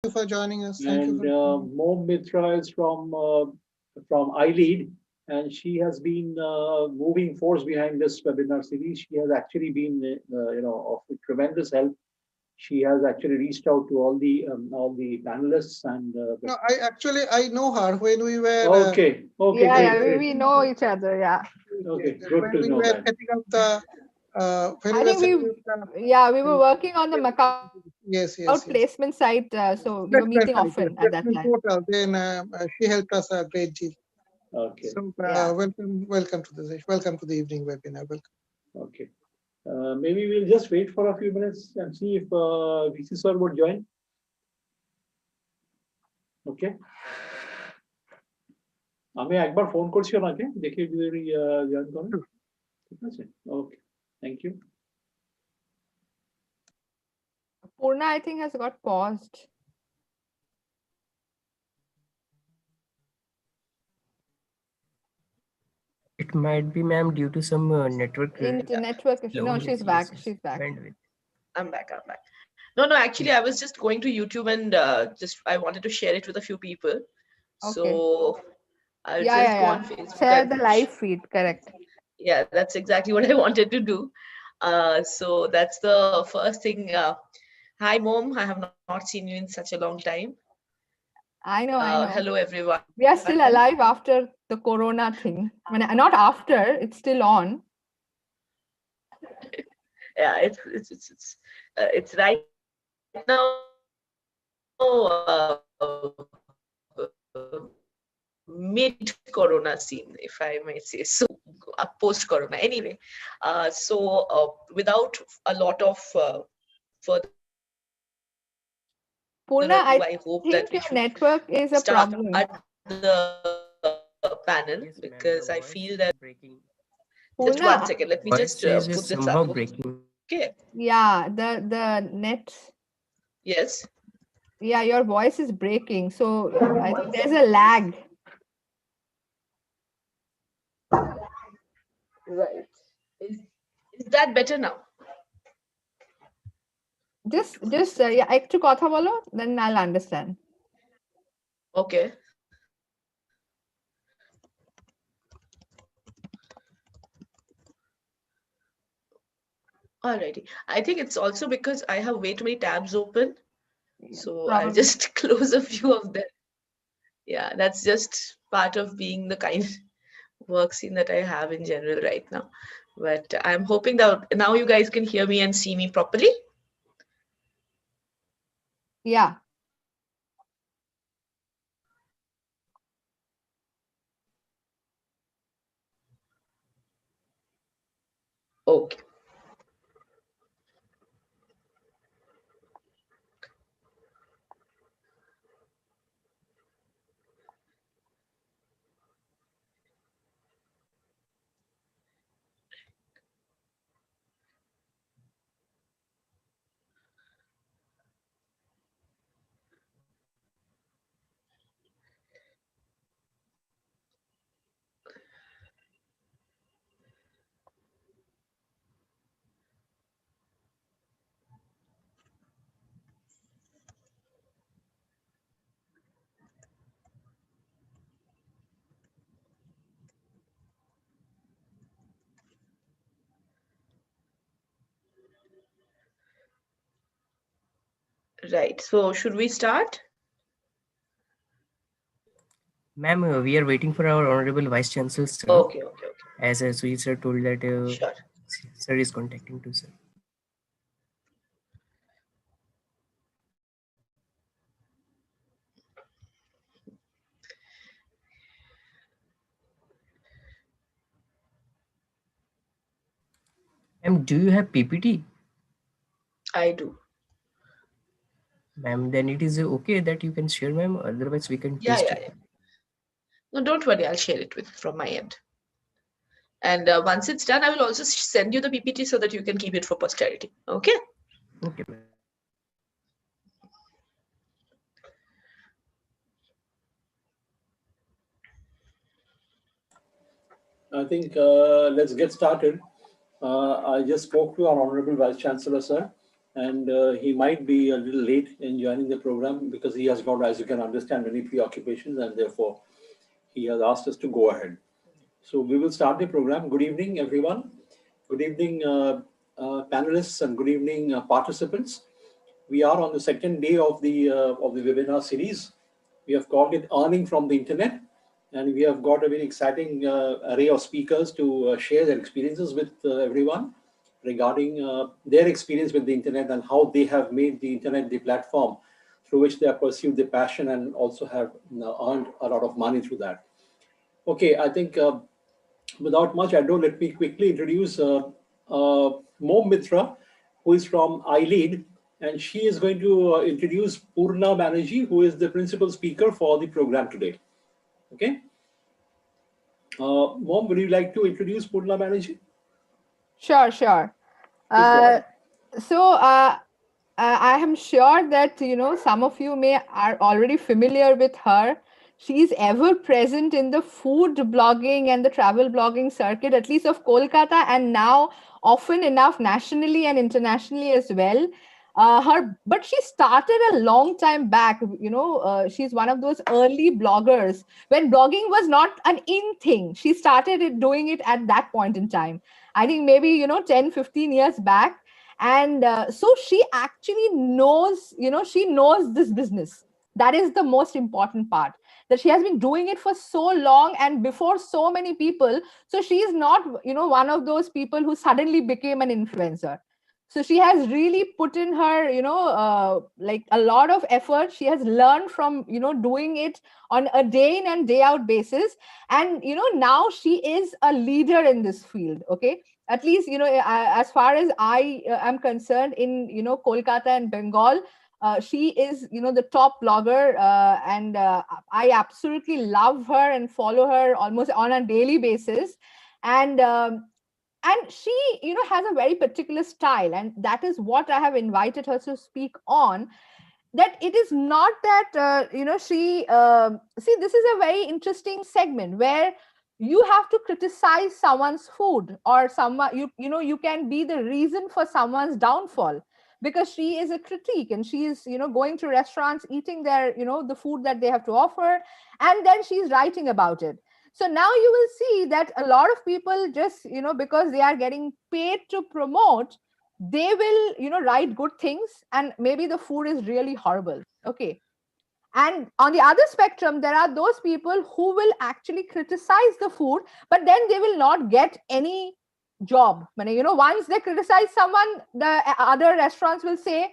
you for joining us. Thank you And for Mom Mitra is from iLead, and she has been moving force behind this webinar series. She has actually been, of tremendous help. She has actually reached out to all the panelists and. No, I know her when we were. Okay. Okay. Yeah, Great. yeah, Great. we know each other. Yeah. Okay. Good when to we know were that. setting up the. When I we were think setting up we were working on the MAKAUT yes, yes. placement site, so we were Placement meeting site, often at that placement time. portal. Then she helped us a great deal. Okay. So Yeah. welcome to the evening webinar. Welcome. Okay. Maybe we'll just wait for a few minutes and see if VC sir would join. Okay. আমি একবার phone করছি ওনাকে দেখি যদি join করেন ঠিক আছে okay thank you Purna, I think, has got paused. It might be, ma'am, due to some network. Network issue. No, she's back. She's back. Bandwidth. I'm back. No, actually, I was just going to YouTube and I wanted to share it with a few people. Okay. So I'll just go on Facebook. Share the live feed, correct. Yeah, that's exactly what I wanted to do. So that's the first thing. Hi, Mom. I have not seen you in such a long time. I know. Hello, everyone. We are still alive after the corona thing. I mean, not after, it's still on. Yeah, it's right now mid-corona scene, if I may say so, post-corona. Anyway, without a lot of further Purna, ado, I hope think that we your should network is a start problem. at the panel, Yes, ma'am, because the I voice feel is that. breaking. Just Purna, 1 second. Let me Voice just is put this somehow up. breaking. Okay. Yeah, the net. Yes. Yeah, your voice is breaking. So I think there's a lag. Right. Is that better now? Just yeah, একটু কথা বলো, then I'll understand. Okay. Alrighty. I think it's also because I have way too many tabs open. So I'll just close a few of them. Yeah, that's just part of being the kind of work scene that I have in general right now. But I'm hoping that now you guys can hear me and see me properly. Yeah. Okay. Right. So should we start? Ma'am, we are waiting for our Honorable Vice Chancellor, sir. Okay. As Sujit sir told that Sure. sir is contacting to sir. Ma'am, do you have PPT? I do. Ma'am, then it is okay that you can share, ma'am. Otherwise, we can Yeah. paste it. No, don't worry. I'll share it from my end. And once it's done, I will also send you the PPT so that you can keep it for posterity. Okay? Okay, ma'am. I think let's get started. I just spoke to our Honorable Vice Chancellor, sir, and he might be a little late in joining the program because he has got, as you can understand, many preoccupations, and therefore he has asked us to go ahead. So we will start the program. Good evening, everyone. Good evening, panelists, and good evening, participants. We are on the second day of the webinar series. We have called it Earning from the Internet, and we have got a very exciting array of speakers to share their experiences with everyone regarding their experience with the internet and how they have made the internet the platform through which they have pursued their passion and also have earned a lot of money through that. Okay, I think without much ado, let me quickly introduce Mom Mitra, who is from iLead, and she is going to introduce Purna Banerjee, who is the principal speaker for the program today. Okay. Mom, would you like to introduce Purna Banerjee? Sure, sure. Please go ahead. I am sure that some of you are already familiar with her. She's ever present in the food blogging and the travel blogging circuit, at least of Kolkata, and now often enough nationally and internationally as well. But she started a long time back. She's one of those early bloggers when blogging was not an in thing. She started doing it at that point in time. I think maybe 10, 15 years back. And so she actually knows, she knows this business. That is the most important part, that she has been doing it for so long and before so many people. So she is not, one of those people who suddenly became an influencer. So she has really put in her, like a lot of effort. She has learned from, doing it on a day in and day out basis. And, now she is a leader in this field. Okay. At least, as far as I am concerned in, Kolkata and Bengal, she is, the top blogger, and I absolutely love her and follow her almost on a daily basis. And she has a very particular style, and that is what I have invited her to speak on. That it is not that she see, this is a very interesting segment where you have to criticize someone's food, or someone you can be the reason for someone's downfall, because she is a critique and she is going to restaurants, eating their the food that they have to offer, and then she's writing about it. So now you will see that a lot of people, just because they are getting paid to promote, they will write good things, and maybe the food is really horrible. Okay. And on the other spectrum, there are those people who will actually criticize the food, but then they will not get any job. Once they criticize someone, the other restaurants will say,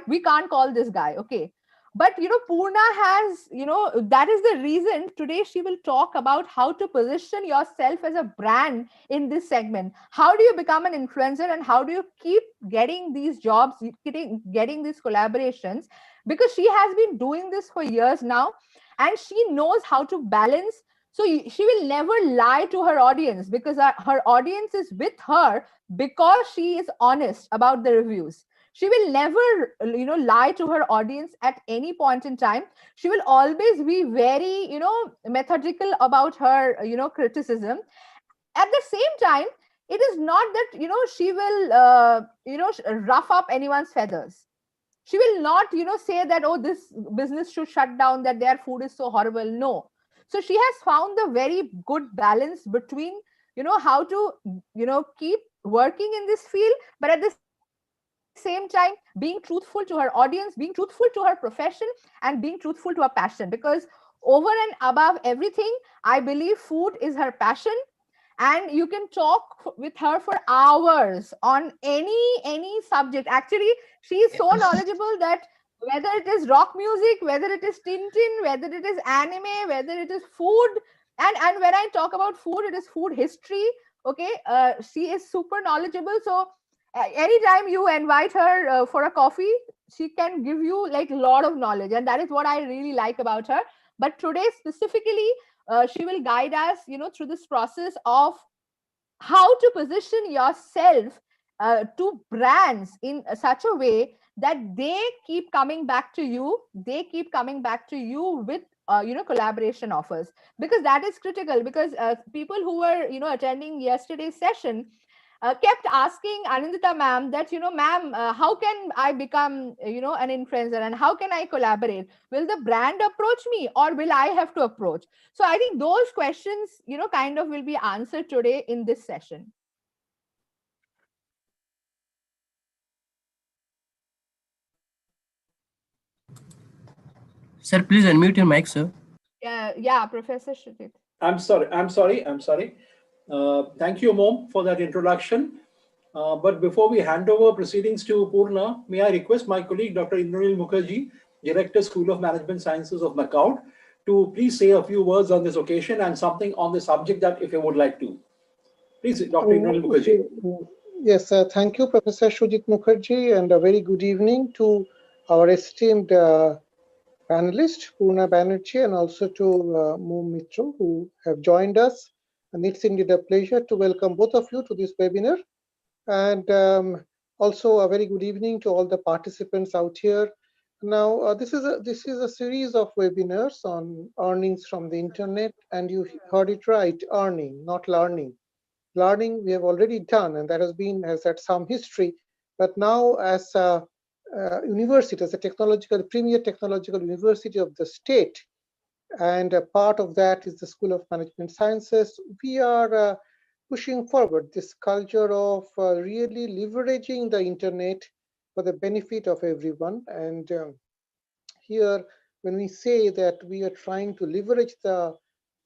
we can't call this guy. Okay. But Purna has, that is the reason today she will talk about how to position yourself as a brand in this segment. How do you become an influencer, and how do you keep getting these jobs, getting these collaborations? Because she has been doing this for years now, and she knows how to balance. So she will never lie to her audience, because her audience is with her because she is honest about the reviews. She will never lie to her audience at any point in time. She will always be very methodical about her criticism. At the same time, it is not that she will rough up anyone's feathers. She will not say that, oh, this business should shut down, that their food is so horrible. No. So she has found the very good balance between how to keep working in this field, but at the same time being truthful to her audience, being truthful to her profession, and being truthful to her passion. Because over and above everything, I believe food is her passion, and you can talk with her for hours on any subject. Actually, she is so knowledgeable that whether it is rock music, whether it is Tintin, whether it is anime, whether it is food, and when I talk about food, it is food history. Okay. She is super knowledgeable. So anytime you invite her for a coffee, she can give you like a lot of knowledge, and that is what I really like about her. But today specifically, she will guide us through this process of how to position yourself to brands in such a way that they keep coming back to you. They keep coming back to you with collaboration offers, because that is critical. Because people who were attending yesterday's session, kept asking Anindita ma'am that, ma'am, how can I become, an influencer, and how can I collaborate? Will the brand approach me, or will I have to approach? So I think those questions, kind of will be answered today in this session. Sir, please unmute your mic, sir. Yeah, Professor Shrutit. I'm sorry. Thank you, Mom, for that introduction. But before we hand over proceedings to Purna, may I request my colleague, Dr. Indranil Mukherjee, Director, School of Management Sciences of MAKAUT, to please say a few words on this occasion and something on the subject that if you would like to. Please, Dr. Indranil Mukherjee. Yes, thank you, Professor Sujit Mukherjee, and a very good evening to our esteemed panelist, Purna Banerjee, and also to Moom Mitro, who have joined us. And it's indeed a pleasure to welcome both of you to this webinar. And also a very good evening to all the participants out here. Now, this is a series of webinars on earnings from the internet, and you heard it right, earning, not learning. Learning we have already done, and that has had some history. But now, as a university, as a premier technological university of the state, and a part of that is the School of Management Sciences, we are pushing forward this culture of really leveraging the internet for the benefit of everyone. And here, when we say that we are trying to leverage the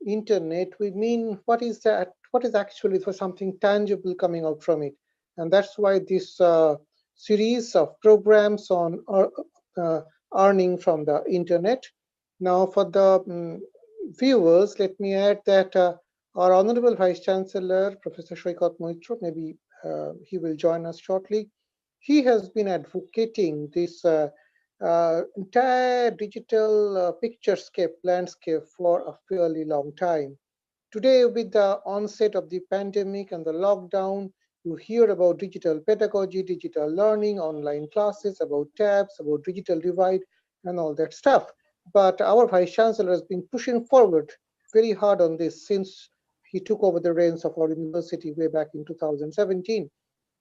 internet, we mean what is that? What is actually for something tangible coming out from it? And that's why this series of programs on earning from the internet. Now, for the viewers, let me add that our Honorable Vice Chancellor, Professor Shoikat Moitra, maybe he will join us shortly. He has been advocating this entire digital picturescape landscape for a fairly long time. Today, with the onset of the pandemic and the lockdown, you hear about digital pedagogy, digital learning, online classes, about tabs, about digital divide, and all that stuff. But our Vice Chancellor has been pushing forward very hard on this since he took over the reins of our university way back in 2017.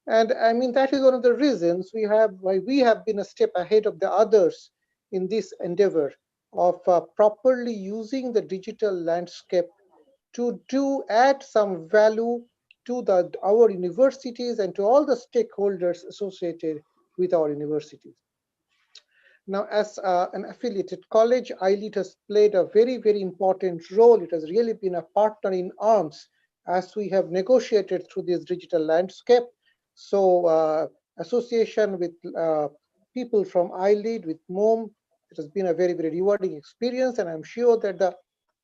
And I mean, that is one of the reasons why we have been a step ahead of the others in this endeavor of properly using the digital landscape to add some value to our universities and to all the stakeholders associated with our universities. Now, as an affiliated college, ILEAD has played a very, very important role. It has really been a partner in arms as we have negotiated through this digital landscape. So association with people from ILEAD, with MOM, it has been a very, very rewarding experience, and I'm sure that the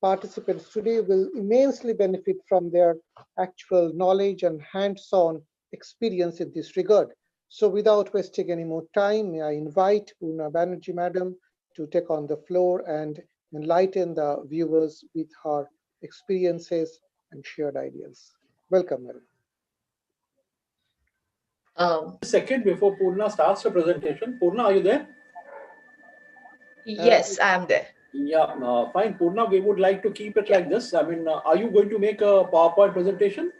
participants today will immensely benefit from their actual knowledge and hands-on experience in this regard. So without wasting any more time, may I invite Purna Banerjee Madam to take on the floor and enlighten the viewers with her experiences and shared ideas. Welcome, Madam. Second, before Purna starts the presentation, Purna, are you there? Yes, I am there. Yeah, fine. Purna, we would like to keep it like this. I mean, are you going to make a PowerPoint presentation?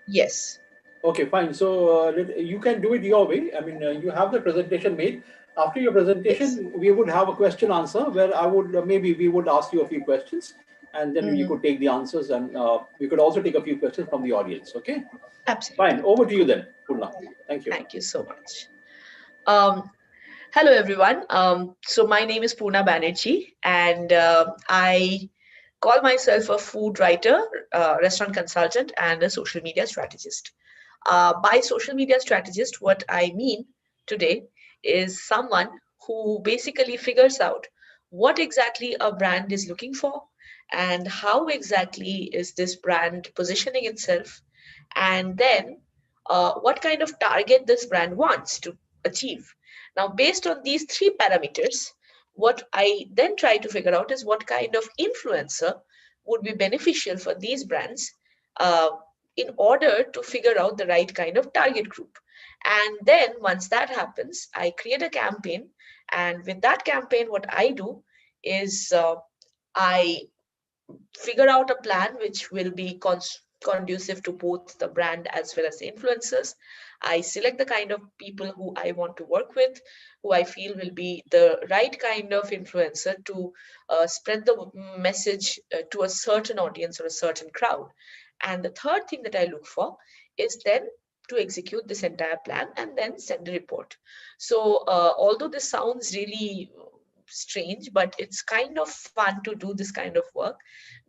Yes. Okay, fine. So you can do it your way. I mean, you have the presentation made. After your presentation, we would have a question answer where I would maybe we would ask you a few questions, and then you could take the answers, and we could also take a few questions from the audience. Okay. Absolutely. Fine. Over to you then, Purna. Thank you. Thank you so much. Hello, everyone. So my name is Purna Banerjee, and I call myself a food writer, restaurant consultant, and a social media strategist. By social media strategist, what I mean today is someone who basically figures out what exactly a brand is looking for and how exactly is this brand positioning itself, and then what kind of target this brand wants to achieve. Now, based on these three parameters, what I then try to figure out is what kind of influencer would be beneficial for these brands in order to figure out the right kind of target group. And then once that happens, I create a campaign. And with that campaign, what I do is I figure out a plan which will be conducive to both the brand as well as the influencers. I select the kind of people who I want to work with, who I feel will be the right kind of influencer to spread the message to a certain audience or a certain crowd. And the third thing that I look for is then to execute this entire plan and then send a report. So, although this sounds really strange, but it's kind of fun to do this kind of work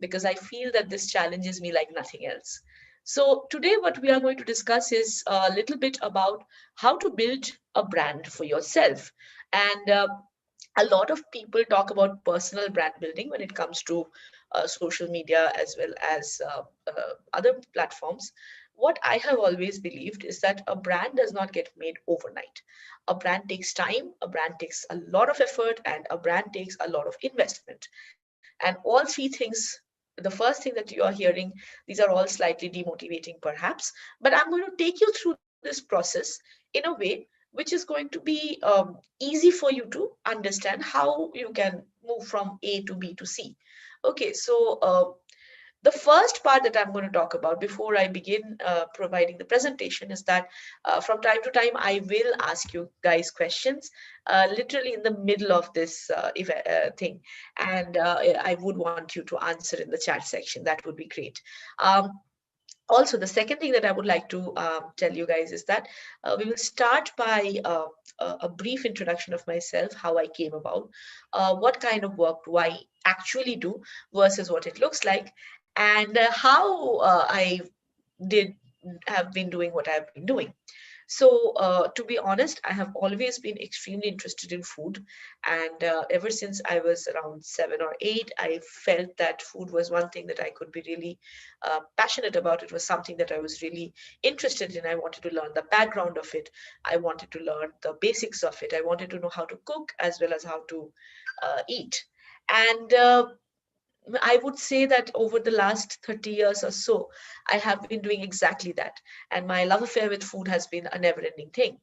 because I feel that this challenges me like nothing else. So today what we are going to discuss is a little bit about how to build a brand for yourself. And a lot of people talk about personal brand building when it comes to social media as well as other platforms. What I have always believed is that a brand does not get made overnight. A brand takes time, a brand takes a lot of effort, and a brand takes a lot of investment. And all three things, the first thing that you are hearing, these are all slightly demotivating perhaps, but I'm going to take you through this process in a way which is going to be easy for you to understand how you can move from A to B to C. Okay, so the first part that I'm going to talk about before I begin providing the presentation is that from time to time I will ask you guys questions literally in the middle of this thing, and I would want you to answer in the chat section. That would be great. Um, Also, the second thing that I would like to tell you guys is that we will start by a brief introduction of myself, how I came about, what kind of work do I actually do versus what it looks like, and how I did have been doing what I've been doing. So, to be honest, I have always been extremely interested in food. And ever since I was around 7 or 8, I felt that food was one thing that I could be really passionate about. It was something that I was really interested in. I wanted to learn the background of it. I wanted to learn the basics of it. I wanted to know how to cook as well as how to eat. And I would say that over the last 30 years or so, I have been doing exactly that. And my love affair with food has been a never ending thing.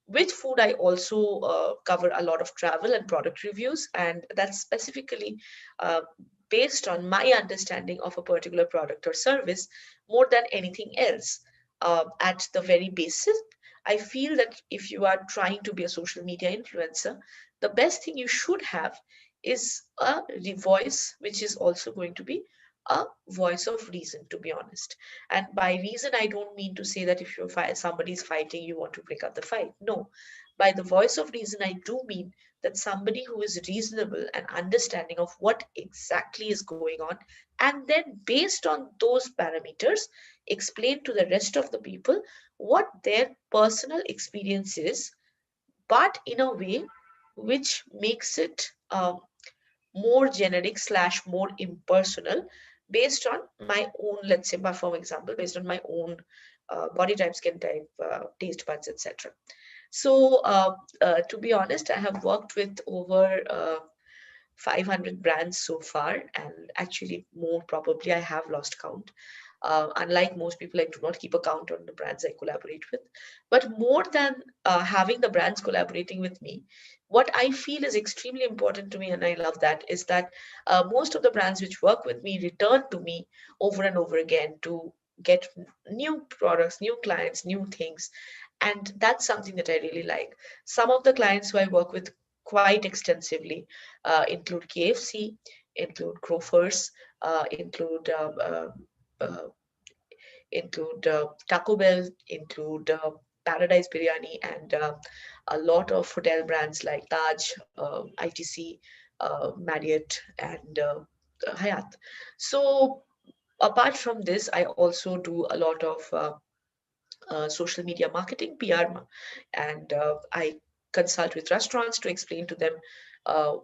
With food, I also cover a lot of travel and product reviews, and that's specifically uh, based on my understanding of a particular product or service more than anything else. At the very basis, I feel that if you are trying to be a social media influencer, the best thing you should have is a voice which is also going to be a voice of reason, to be honest. And by reason, I don't mean to say that if you're somebody is fighting, you want to break up the fight. No, by the voice of reason, I do mean that somebody who is reasonable and understanding of what exactly is going on, and then based on those parameters, explain to the rest of the people what their personal experience is, but in a way which makes it more generic slash more impersonal based on my own, let's say, by for example, based on my own body type, skin type, taste buds, etc. So to be honest, I have worked with over 500 brands so far, and actually more probably, I have lost count. Unlike most people, I do not keep a count on the brands I collaborate with. But more than having the brands collaborating with me, what I feel is extremely important to me, and I love that, is that most of the brands which work with me return to me over and over again to get new products, new clients, new things. And that's something that I really like. Some of the clients who I work with quite extensively include KFC, include Grofers, include Taco Bell, include Paradise Biryani, and a lot of hotel brands like Taj, ITC, Marriott, and Hyatt. So apart from this, I also do a lot of social media marketing, PR, and I consult with restaurants to explain to them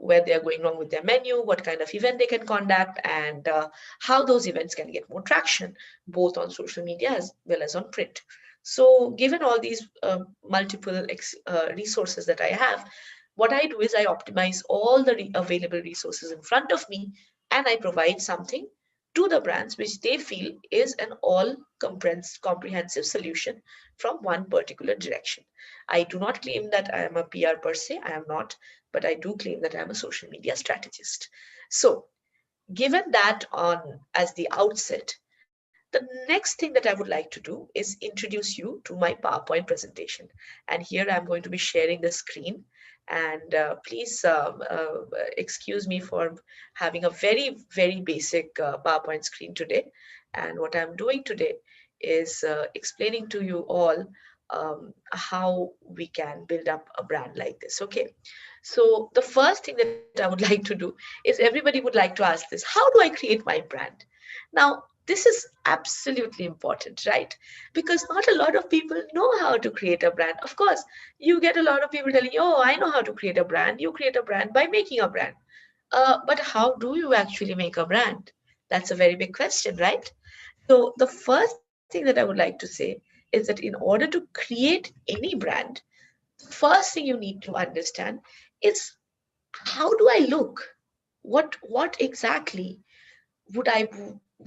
where they are going wrong with their menu, what kind of event they can conduct, and how those events can get more traction, both on social media as well as on print. So, given all these multiple resources that I have, what I do is I optimize all the available resources in front of me, and I provide something to the brands which they feel is an all comprehensive solution from one particular direction. I do not claim that I am a PR per se, I am not, but I do claim that I am a social media strategist. So, given that on as the outset, The next thing that I would like to do is introduce you to my PowerPoint presentation. And here I'm going to be sharing the screen. And please excuse me for having a very, very basic PowerPoint screen today. And what I'm doing today is explaining to you all how we can build up a brand like this. Okay. So the first thing that I would like to do is everybody would like to ask this: how do I create my brand? Now, this is absolutely important, right? Because not a lot of people know how to create a brand. Of course, you get a lot of people telling you, oh, I know how to create a brand. You create a brand by making a brand. But how do you actually make a brand? That's a very big question, right? So the first thing that I would like to say is that in order to create any brand, first thing you need to understand is, how do I look? What exactly would I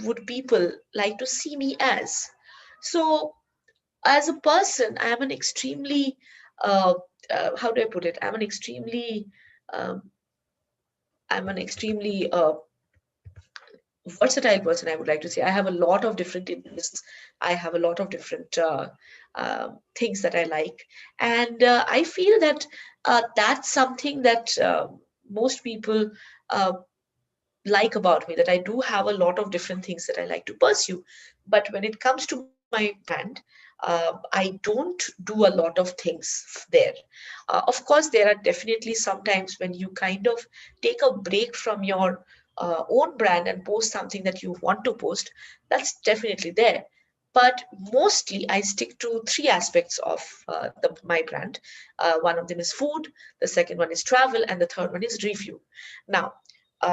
would people like to see me as? So as a person, I am an extremely uh, how do I put it? Um, I'm an extremely versatile person, I would like to say. I have a lot of different interests. I have a lot of different things that I like, and I feel that that's something that most people uh, like about me, that I do have a lot of different things that I like to pursue. But when it comes to my brand, I don't do a lot of things there. Of course, there are definitely sometimes when you kind of take a break from your own brand and post something that you want to post. That's definitely there. But mostly, I stick to three aspects of my brand. One of them is food, the second one is travel, and the third one is review. Now,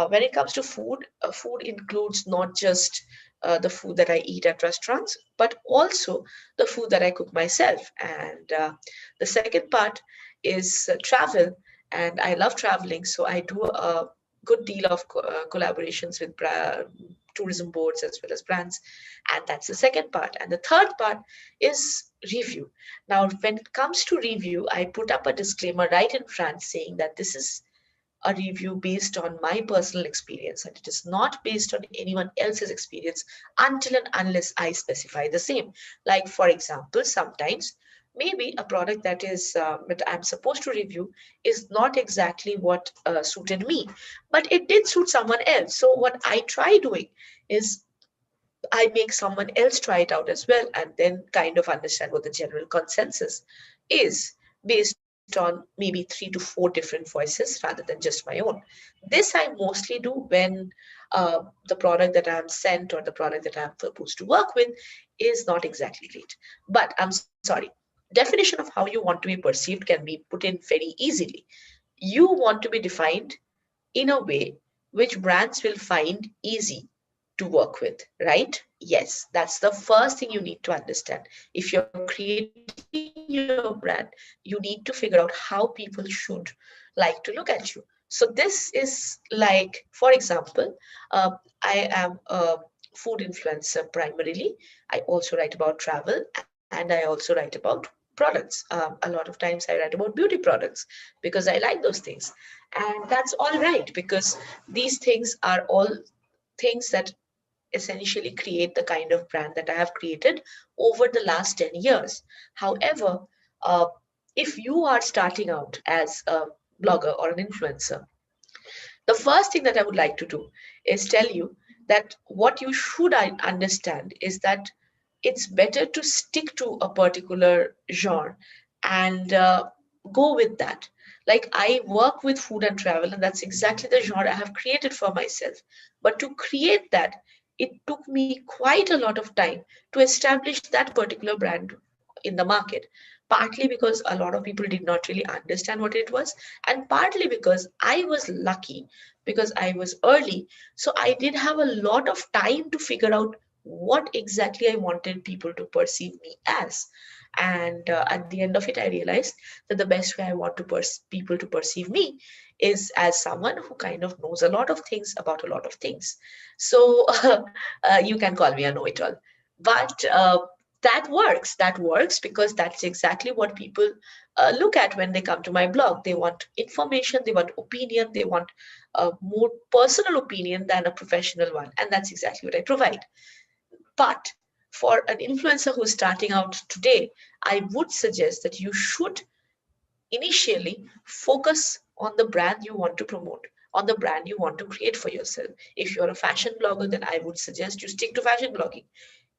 when it comes to food, food includes not just the food that I eat at restaurants, but also the food that I cook myself. And the second part is travel. And I love traveling, so I do a good deal of collaborations with tourism boards as well as brands. And that's the second part. And the third part is review. Now, when it comes to review, I put up a disclaimer right in front saying that this is a review based on my personal experience, and it is not based on anyone else's experience until and unless I specify the same. Like, for example, sometimes maybe a product that I'm supposed to review is not exactly what suited me, but it did suit someone else. So what I try doing is I make someone else try it out as well, and then kind of understand what the general consensus is based on maybe 3 to 4 different voices rather than just my own. This I mostly do when the product that I'm sent or the product that I'm supposed to work with is not exactly great. But I'm sorry. Definition of how you want to be perceived can be put in very easily. You want to be defined in a way which brands will find easy to work with, right? Yes, that's the first thing you need to understand. If you're creating your brand, you need to figure out how people should like to look at you. So this is like, for example, I am a food influencer primarily. I also write about travel, and I also write about products. A lot of times I write about beauty products because I like those things. And that's all right, because these things are all things that essentially create the kind of brand that I have created over the last 10 years. However, uh, if you are starting out as a blogger or an influencer, the first thing that I would like to do is tell you that what you should understand is that it's better to stick to a particular genre and go with that. Like, I work with food and travel, and that's exactly the genre I have created for myself. But to create that, it took me quite a lot of time to establish that particular brand in the market. Partly because a lot of people did not really understand what it was, and partly because I was lucky because I was early. So I did have a lot of time to figure out what exactly I wanted people to perceive me as. And at the end of it, I realized that the best way I want to people to perceive me is as someone who kind of knows a lot of things about a lot of things. So you can call me a know-it-all. But that works. That works because that's exactly what people look at when they come to my blog. They want information, they want opinion, they want a more personal opinion than a professional one. And that's exactly what I provide. But For an influencer who's starting out today, I would suggest that you should initially focus on the brand you want to promote, on the brand you want to create for yourself. If you're a fashion blogger, then I would suggest you stick to fashion blogging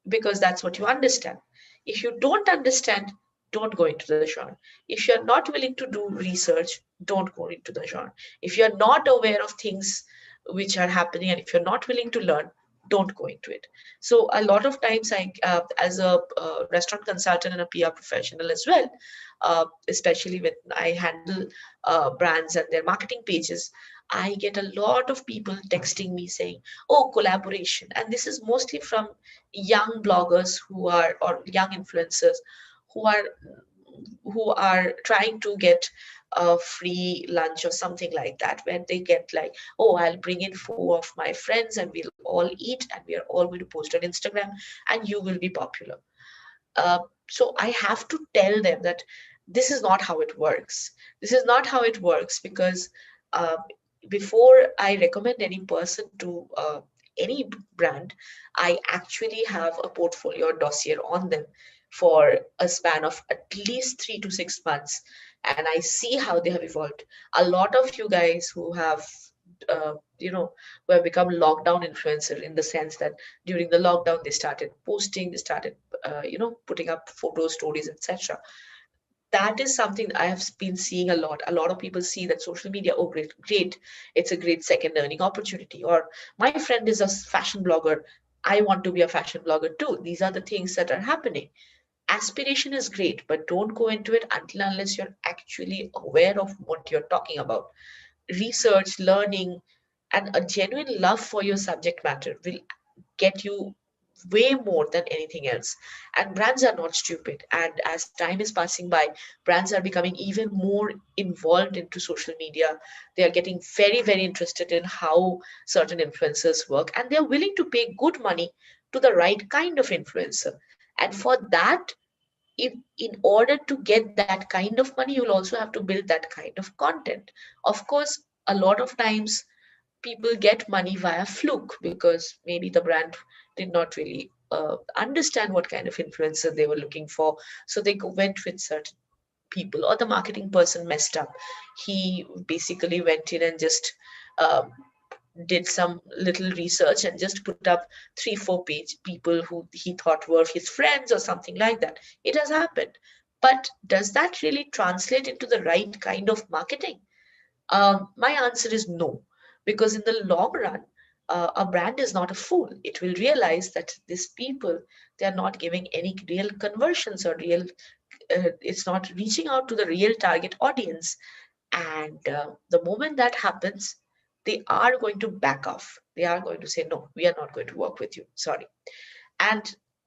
because that's what you understand. If you don't understand, don't go into the genre. If you're not willing to do research, don't go into the genre. If you're not aware of things which are happening and if you're not willing to learn, don't go into it. So a lot of times as a restaurant consultant and a PR professional as well, especially when I handle brands and their marketing pages, I get a lot of people texting me saying, oh, collaboration. And this is mostly from young bloggers who are, or young influencers who are trying to get a free lunch or something like that, where they get like, oh, I'll bring in 4 of my friends and we'll all eat and we are all going to post on Instagram and you will be popular. So I have to tell them that this is not how it works. This is not how it works because uh, before I recommend any person to any brand, I actually have a portfolio or dossier on them for a span of at least 3 to 6 months, and I see how they have evolved. A lot of you guys who have uh, you know who have become lockdown influencer, in the sense that during the lockdown they started posting, they started putting up photos, stories, etc. That is something I have been seeing a lot. A lot of people see that social media, oh, great, great, it's a great second earning opportunity. Or my friend is a fashion blogger, I want to be a fashion blogger too. These are the things that are happening. Aspiration is great, but don't go into it until unless you're actually aware of what you're talking about. Research, learning, and a genuine love for your subject matter will get you way more than anything else. And brands are not stupid. And as time is passing by, brands are becoming even more involved into social media. They are getting very, very interested in how certain influencers work, and they're willing to pay good money to the right kind of influencer. And for that, if in order to get that kind of money, you'll also have to build that kind of content. Of course, a lot of times people get money via fluke because maybe the brand did not really understand what kind of influencer they were looking for, so they went with certain people, or the marketing person messed up. He basically went in and just uh, did some little research and just put up 3 4 page people who he thought were his friends or something like that. It has happened. But does that really translate into the right kind of marketing? My answer is no, because in the long run, a brand is not a fool. It will realize that these people, they are not giving any real conversions or real, it's not reaching out to the real target audience. And the moment that happens, they are going to back off. They are going to say, no, we are not going to work with you. Sorry. And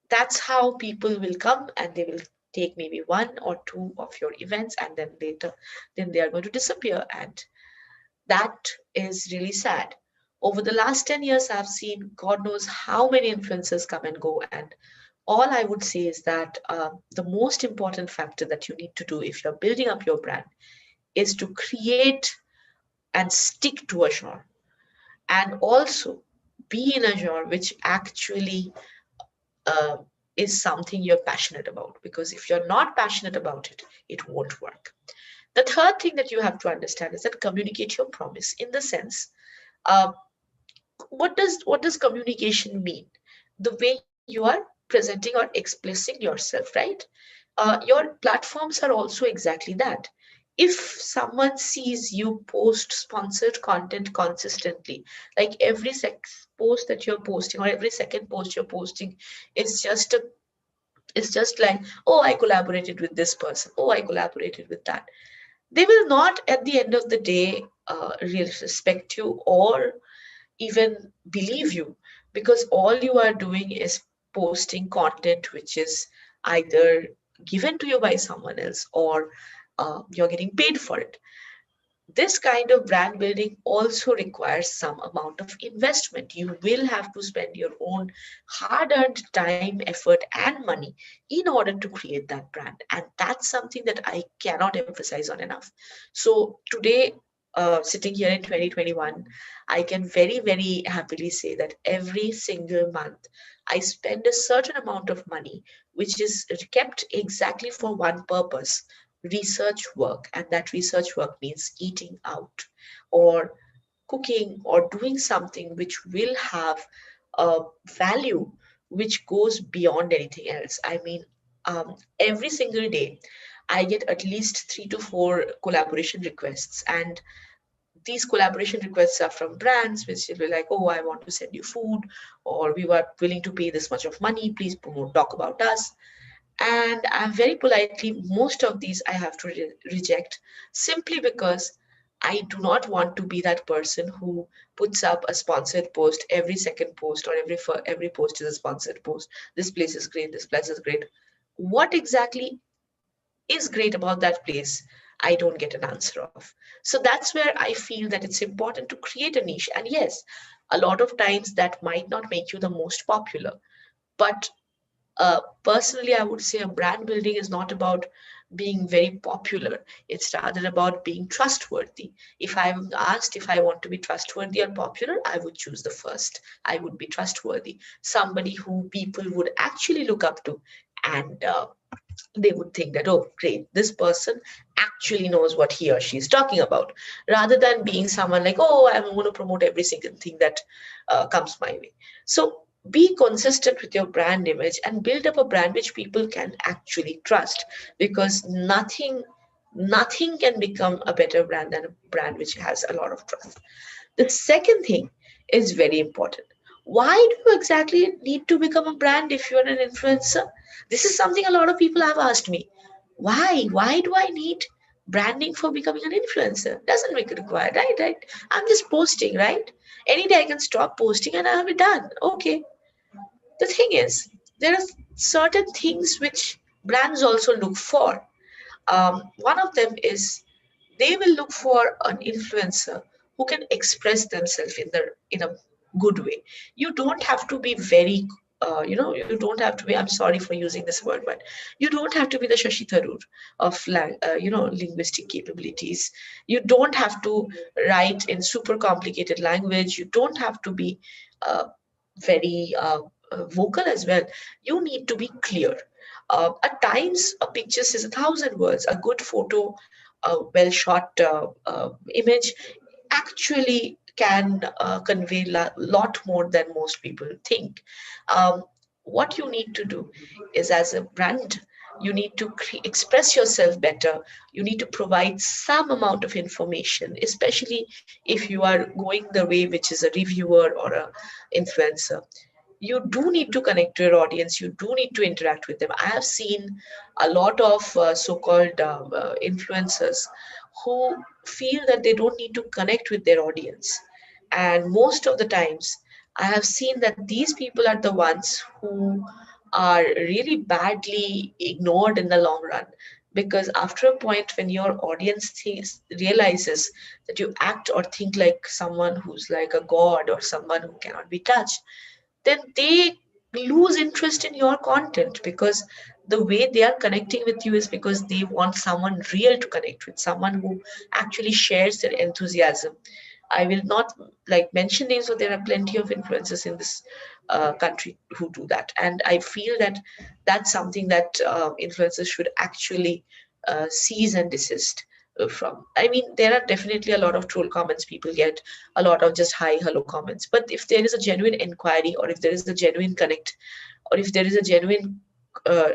that's how people will come and they will take maybe 1 or 2 of your events, and then later, then they are going to disappear. And that is really sad. Over the last 10 years, I've seen God knows how many influencers come and go. And all I would say is that the most important factor that you need to do if you're building up your brand is to create and stick to a genre, and also be in a genre which actually uh, is something you're passionate about. Because if you're not passionate about it, it won't work. The third thing that you have to understand is that communicate your promise, in the sense, uh, what does communication mean? The way you are presenting or expressing yourself, right? Your platforms are also exactly that. If someone sees you post sponsored content consistently, like every post that you're posting or every second post you're posting is just a, it's just like, oh, I collaborated with this person, oh, I collaborated with that, they will not at the end of the day really respect you or even believe you, because all you are doing is posting content which is either given to you by someone else, or you're getting paid for it. This kind of brand building also requires some amount of investment. You will have to spend your own hard earned time, effort, and money in order to create that brand. And that's something that I cannot emphasize on enough. So, today, sitting here in 2021, I can very, very happily say that every single month I spend a certain amount of money, which is kept exactly for one purpose, research work. And that research work means eating out or cooking or doing something which will have a value which goes beyond anything else. I mean, every single day I get at least 3 to 4 collaboration requests, and these collaboration requests are from brands which will be like, oh, I want to send you food, or we were willing to pay this much of money, please promote, talk about us. And I'm very politely, most of these I have to reject, simply because I do not want to be that person who puts up a sponsored post. Every second post or every post is a sponsored post. This place is great, this place is great. What exactly is great about that place? I don't get an answer of. So that's where I feel that it's important to create a niche. And yes, a lot of times that might not make you the most popular, but personally, I would say a brand building is not about being very popular. It's rather about being trustworthy. If I'm asked if I want to be trustworthy or popular, I would choose the first. I would be trustworthy, somebody who people would actually look up to, and they would think that, oh, great, this person actually knows what he or she is talking about, rather than being someone like, oh, I'm going to promote every single thing that comes my way. So be consistent with your brand image and build up a brand which people can actually trust, because nothing can become a better brand than a brand which has a lot of trust. The second thing is very important. Why do you exactly need to become a brand if you're an influencer? This is something a lot of people have asked me. Why? Why do I need branding for becoming an influencer? Doesn't make it required, right? Right? I'm just posting, right? Any day I can stop posting and I'll be done. Okay. The thing is, there are certain things which brands also look for. One of them is they will look for an influencer who can express themselves in a good way. You don't have to be very you don't have to be, I'm sorry for using this word, but you don't have to be the Shashi Tharoor of linguistic capabilities. You don't have to write in super complicated language. You don't have to be very vocal as well. You need to be clear. At times, a picture says 1,000 words. A good photo, a well shot image actually can convey a lot more than most people think. Um, what you need to do is, as a brand, you need to express yourself better. You need to provide some amount of information, especially if you are going the way which is a reviewer or a influencer. You do need to connect to your audience. You do need to interact with them. I have seen a lot of so-called influencers who feel that they don't need to connect with their audience, and most of the times I have seen that these people are the ones who are really badly ignored in the long run, because after a point when your audience realizes that you act or think like someone who's like a god or someone who cannot be touched, then they lose interest in your content, because the way they are connecting with you is because they want someone real to connect with, someone who actually shares their enthusiasm. I will not like mention names, but there are plenty of influencers in this country who do that, and I feel that that's something that influencers should actually cease and desist from. I mean, there are definitely a lot of troll comments people get, a lot of just hi, hello comments. But if there is a genuine inquiry, or if there is a genuine connect, or if there is a genuine uh,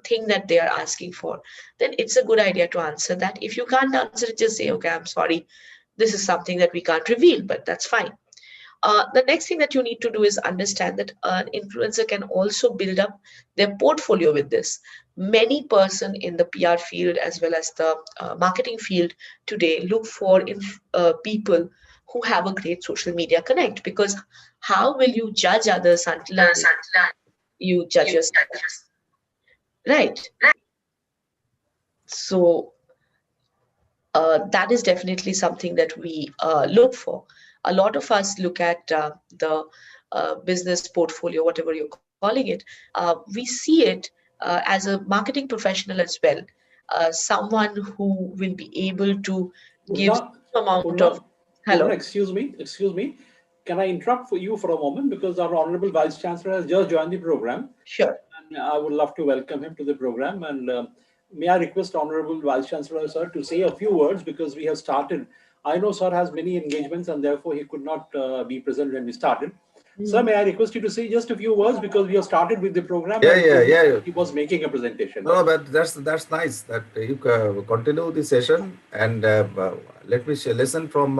thing that they are asking for, then it's a good idea to answer that. If you can't answer it, just say, okay, I'm sorry, this is something that we can't reveal, but that's fine. The next thing that you need to do is understand that an influencer can also build up their portfolio with this. Many person in the PR field as well as the marketing field today look for people who have a great social media connect, because how will you judge others until you judge yourself, right? So that is definitely something that we look for. A lot of us look at the business portfolio, whatever you're calling it. We see it as a marketing professional as well, someone who will be able to give. Purna, amount Purna, of. Hello. excuse me. Can I interrupt for you for a moment, because our Honorable Vice Chancellor has just joined the program, Sure. and I would love to welcome him to the program. And may I request Honorable Vice Chancellor, sir, to say a few words, because we have started. I know sir has many engagements and therefore he could not be present when we started. Sir, may I request you to say just a few words, because we have started with the program. Yeah. He was making a presentation. No, but that's nice that you continue the session, and let me listen from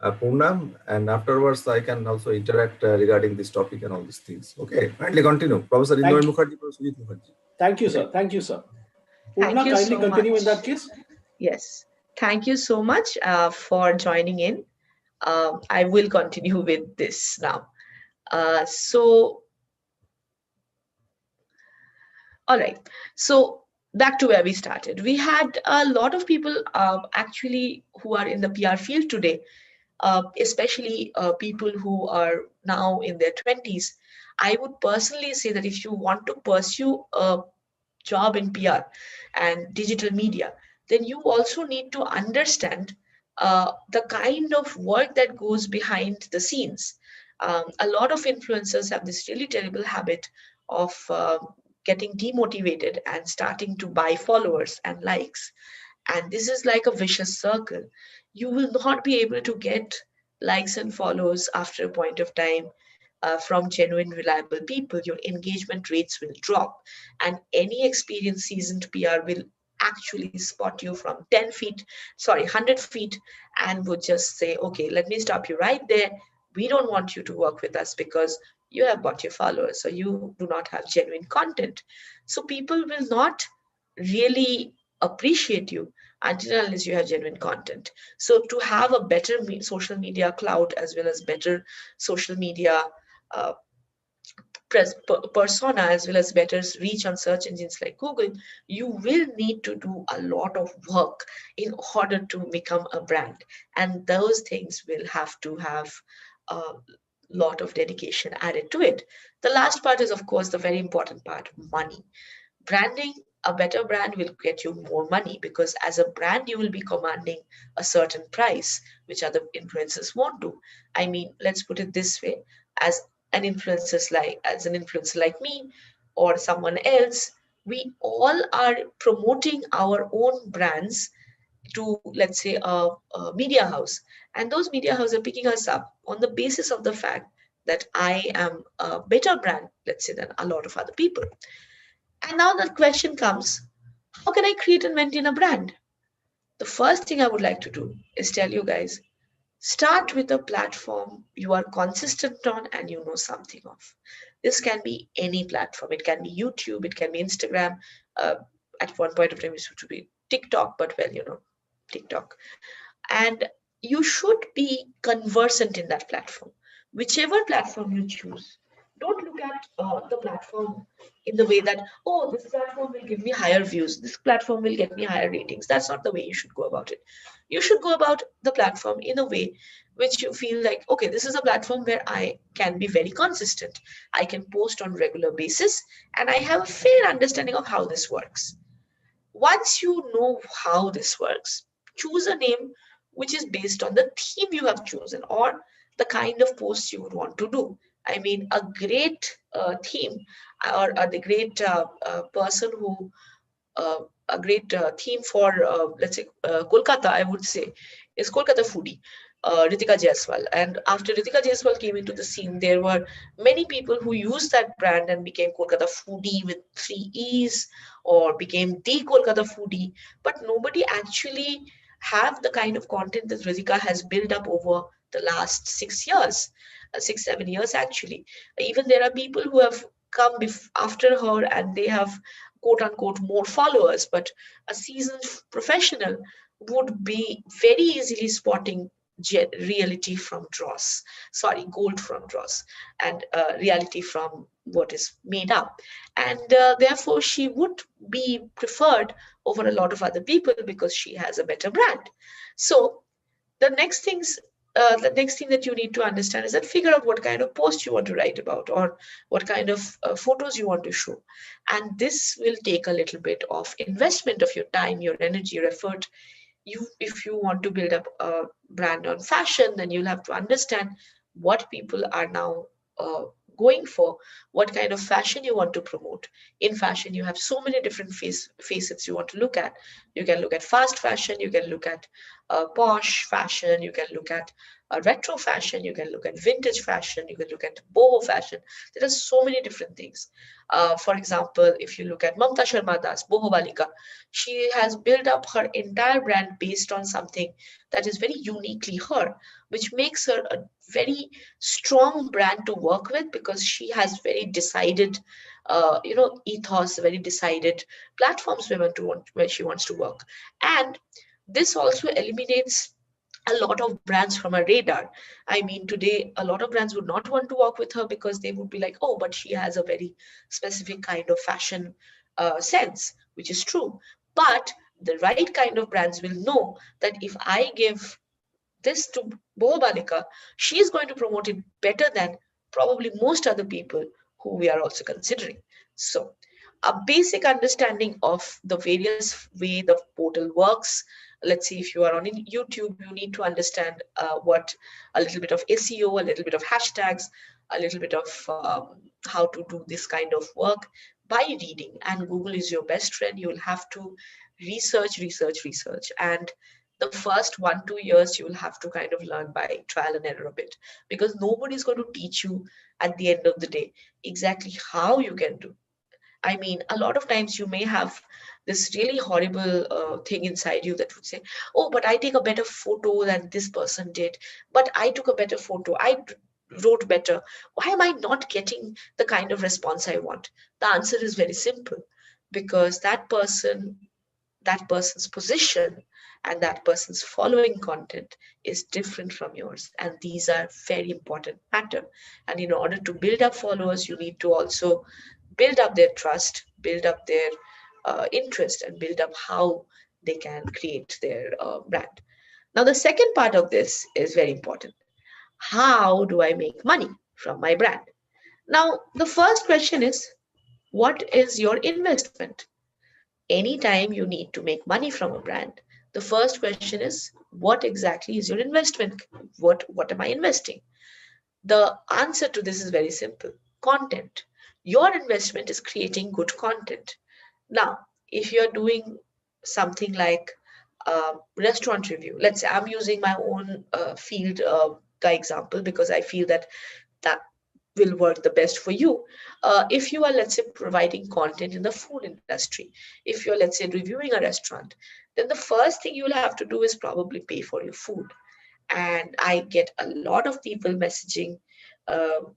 Poonam, and afterwards I can also interact regarding this topic and all these things. Okay, kindly continue, Professor Indoy Mukherjee, Professor Sujit Mukherjee. Thank you, sir. Thank you, sir. Thank Purna, you kindly so continue much. in that case. Yes. Thank you so much for joining in. I will continue with this now. All right. So back to where we started. We had a lot of people actually who are in the PR field today, especially people who are now in their 20s. I would personally say that if you want to pursue a job in PR and digital media, then you also need to understand the kind of work that goes behind the scenes. A lot of influencers have this really terrible habit of getting demotivated and starting to buy followers and likes. And this is like a vicious circle. You will not be able to get likes and follows after a point of time from genuine, reliable people. Your engagement rates will drop, and any experienced, seasoned PR will actually spot you from 100 feet, and would just say, okay, let me stop you right there. We don't want you to work with us because you have bought your followers, so you do not have genuine content. So people will not really appreciate you until unless you have genuine content. So to have a better social media clout, as well as better social media uh, persona, as well as better reach on search engines like Google, you will need to do a lot of work in order to become a brand. And those things will have to have a lot of dedication added to it. The last part is, of course, the very important part: money. Branding a better brand will get you more money, because as a brand you will be commanding a certain price which other influencers won't do. I mean, let's put it this way: as an influencer like me or someone else, we all are promoting our own brands to, let's say, a media house, and those media houses are picking us up on the basis of the fact that I am a better brand, let's say, than a lot of other people. And now the question comes, how can I create and maintain a brand? The first thing I would like to do is tell you guys, start with a platform you are consistent on and you know something of. This can be any platform. It can be YouTube, it can be Instagram. At one point of time, it used to be TikTok, but well, TikTok. And you should be conversant in that platform. Whichever platform you choose, don't look at the platform in the way that, oh, this platform will give me higher views, this platform will get me higher ratings. That's not the way you should go about it. You should go about the platform in a way which you feel like, okay, this is a platform where I can be very consistent. I can post on regular basis, and I have a fair understanding of how this works. Once you know how this works, choose a name which is based on the theme you have chosen or the kind of posts you would want to do. I mean, a great theme, or the great person who, a great theme for, let's say, Kolkata, I would say, is Kolkata foodie, Ritika Jaiswal. And after Ritika Jaiswal came into the scene, there were many people who used that brand and became Kolkata foodie with 3 E's, or became the Kolkata foodie. But nobody actually have the kind of content that Ritika has built up over the last 6 years, 6, 7 years actually. Even there are people who have come after her and they have quote unquote more followers, but a seasoned professional would be very easily spotting reality from dross, sorry, gold from dross, and reality from what is made up. And therefore, she would be preferred over a lot of other people because she has a better brand. So the next thing that you need to understand is that figure out what kind of post you want to write about, or what kind of photos you want to show. And this will take a little bit of investment of your time, your energy, your effort, if you want to build up a brand on fashion, then you'll have to understand what people are now going for, what kind of fashion you want to promote. In fashion, you have so many different facets you want to look at. You can look at fast fashion, you can look at posh fashion, you can look at retro fashion, you can look at vintage fashion, you can look at boho fashion. There are so many different things. For example, if you look at Mamta Sharma Das, Boho Balika, she has built up her entire brand based on something that is very uniquely her, which makes her a very strong brand to work with, because she has very decided, ethos, very decided platforms where she wants to work. And this also eliminates a lot of brands from her radar. I mean, today, a lot of brands would not want to work with her because they would be like, oh, but she has a very specific kind of fashion sense, which is true. But the right kind of brands will know that if I give this to Bobalika, she is going to promote it better than probably most other people who we are also considering. So, a basic understanding of the various way the portal works. Let's say if you are on YouTube, you need to understand what a little bit of SEO, a little bit of hashtags, a little bit of how to do this kind of work by reading. And Google is your best friend. You will have to research, and the first 1-2 years you will have to kind of learn by trial and error a bit, because nobody is going to teach you at the end of the day exactly how you can do. I mean, a lot of times you may have this really horrible thing inside you that would say, oh, but I take a better photo than this person did, but I took a better photo, wrote better, why am I not getting the kind of response I want? The answer is very simple, because that person's position and that person's following content is different from yours, and these are very important matter. And in order to build up followers, you need to also build up their trust, build up their interest, and build up how they can create their brand. Now the second part of this is very important. How do I make money from my brand? Now the first question is, what is your investment? Anytime you need to make money from a brand, the first question is, what exactly is your investment? What am I investing? The answer to this is very simple: content. Your investment is creating good content. Now, if you're doing something like restaurant review, let's say I'm using my own field guy example because I feel that that will work the best for you. If you are, let's say, providing content in the food industry, if you're, let's say, reviewing a restaurant, then the first thing you'll have to do is probably pay for your food. And I get a lot of people messaging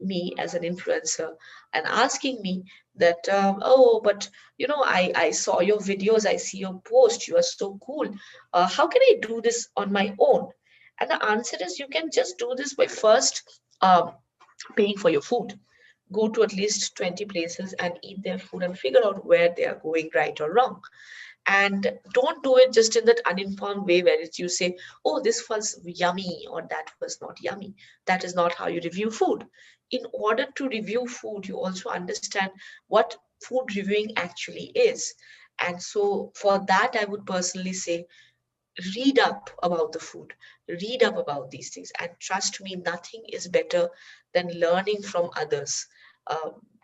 me as an influencer and asking me that, oh, but I saw your videos, I see your post, you are so cool. How can I do this on my own? And the answer is, you can just do this by first paying for your food. Go to at least 20 places and eat their food and figure out where they are going right or wrong. And don't do it just in that uninformed way where you say, oh, this was yummy or that was not yummy. That is not how you review food. In order to review food, you also understand what food reviewing actually is. And so for that, I would personally say, read up about the food, read up about these things, and trust me, nothing is better than learning from others.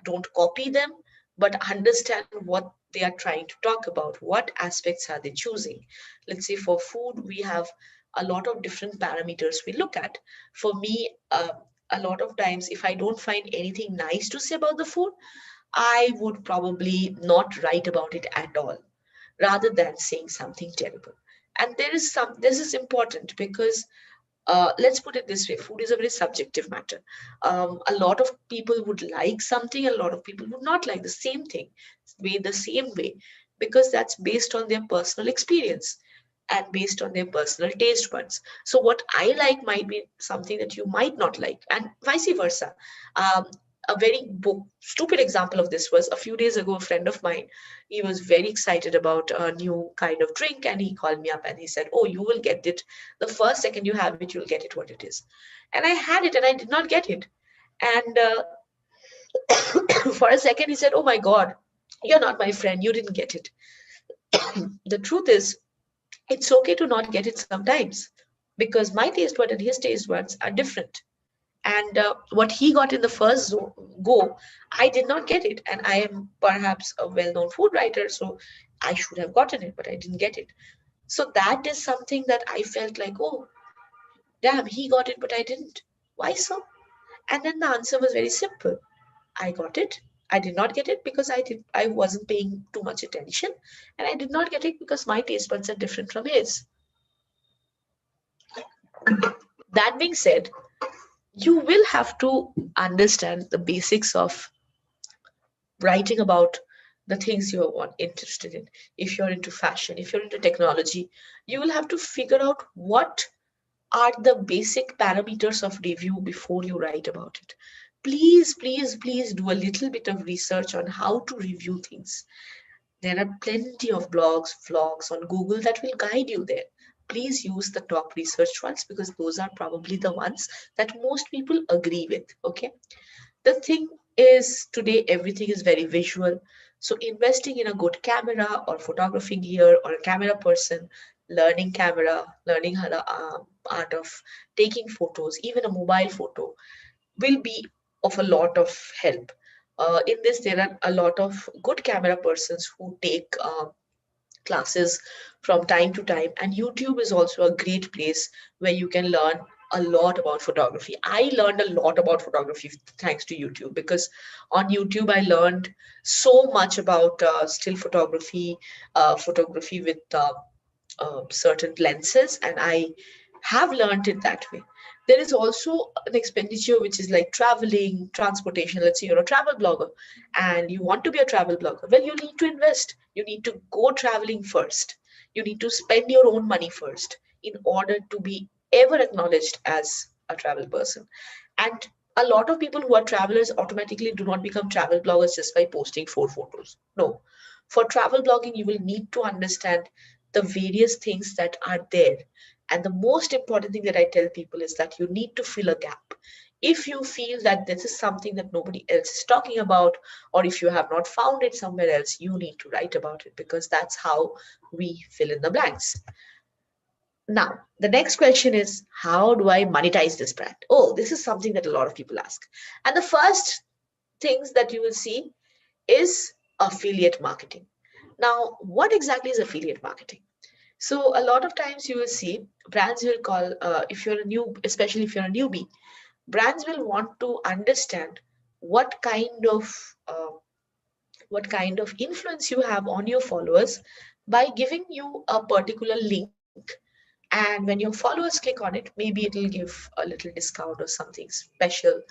Don't copy them, but understand what they are trying to talk about, what aspects are they choosing. Let's say for food, we have a lot of different parameters we look at. For me, a lot of times, if I don't find anything nice to say about the food, I would probably not write about it at all, rather than saying something terrible. And this is important because let's put it this way: food is a very subjective matter. A lot of people would like something, a lot of people would not like the same thing the same way, because that's based on their personal experience and based on their personal taste buds. So what I like might be something that you might not like, and vice versa. A very stupid example of this was a few days ago. A friend of mine, he was very excited about a new kind of drink, and he called me up and he said, oh, you will get it the first second you have it, you'll get it what it is. And I had it and I did not get it. And for a second he said, oh my god, you're not my friend, you didn't get it. The truth is, It's okay to not get it sometimes, because my taste bud and his taste buds are different. And what he got in the first go, I did not get it. And I am perhaps a well-known food writer, so I should have gotten it, but I didn't get it. So that is something that I felt like, oh, damn, he got it, but I didn't. Why so? And then the answer was very simple. I got it. I did not get it because I wasn't paying too much attention, and I did not get it because my taste buds are different from his. That being said, you will have to understand the basics of writing about the things you're interested in. If you're into fashion, if you're into technology, you will have to figure out what are the basic parameters of review before you write about it. Please, please, please do a little bit of research on how to review things. There are plenty of blogs, vlogs on Google that will guide you there. Please use the top research ones because those are probably the ones that most people agree with. Okay. The thing is, today everything is very visual. So investing in a good camera or photography gear or a camera person, learning camera, learning how the art of taking photos, even a mobile photo, will be of a lot of help. In this, there are a lot of good camera persons who take classes from time to time, and YouTube is also a great place where you can learn a lot about photography. I learned a lot about photography thanks to YouTube, because on YouTube I learned so much about still photography, photography with certain lenses, and I have learned it that way. There is also an expenditure which is like traveling, transportation. Let's say you're a travel blogger and you want to be a travel blogger. Well, you need to invest. You need to go traveling first. You need to spend your own money first in order to be ever acknowledged as a travel person. And a lot of people who are travelers automatically do not become travel bloggers just by posting 4 photos. No. For travel blogging, you will need to understand the various things that are there. And the most important thing that I tell people is that you need to fill a gap. If you feel that this is something that nobody else is talking about, or if you have not found it somewhere else, you need to write about it, because that's how we fill in the blanks. Now, the next question is, how do I monetize this brand? Oh, this is something that a lot of people ask. And the first things that you will see is affiliate marketing. Now, what exactly is affiliate marketing? So a lot of times you will see brands will call, if you're a new, especially if you're a newbie, brands will want to understand what kind of uh, what kind of influence you have on your followers by giving you a particular link. And when your followers click on it, maybe it'll give a little discount or something special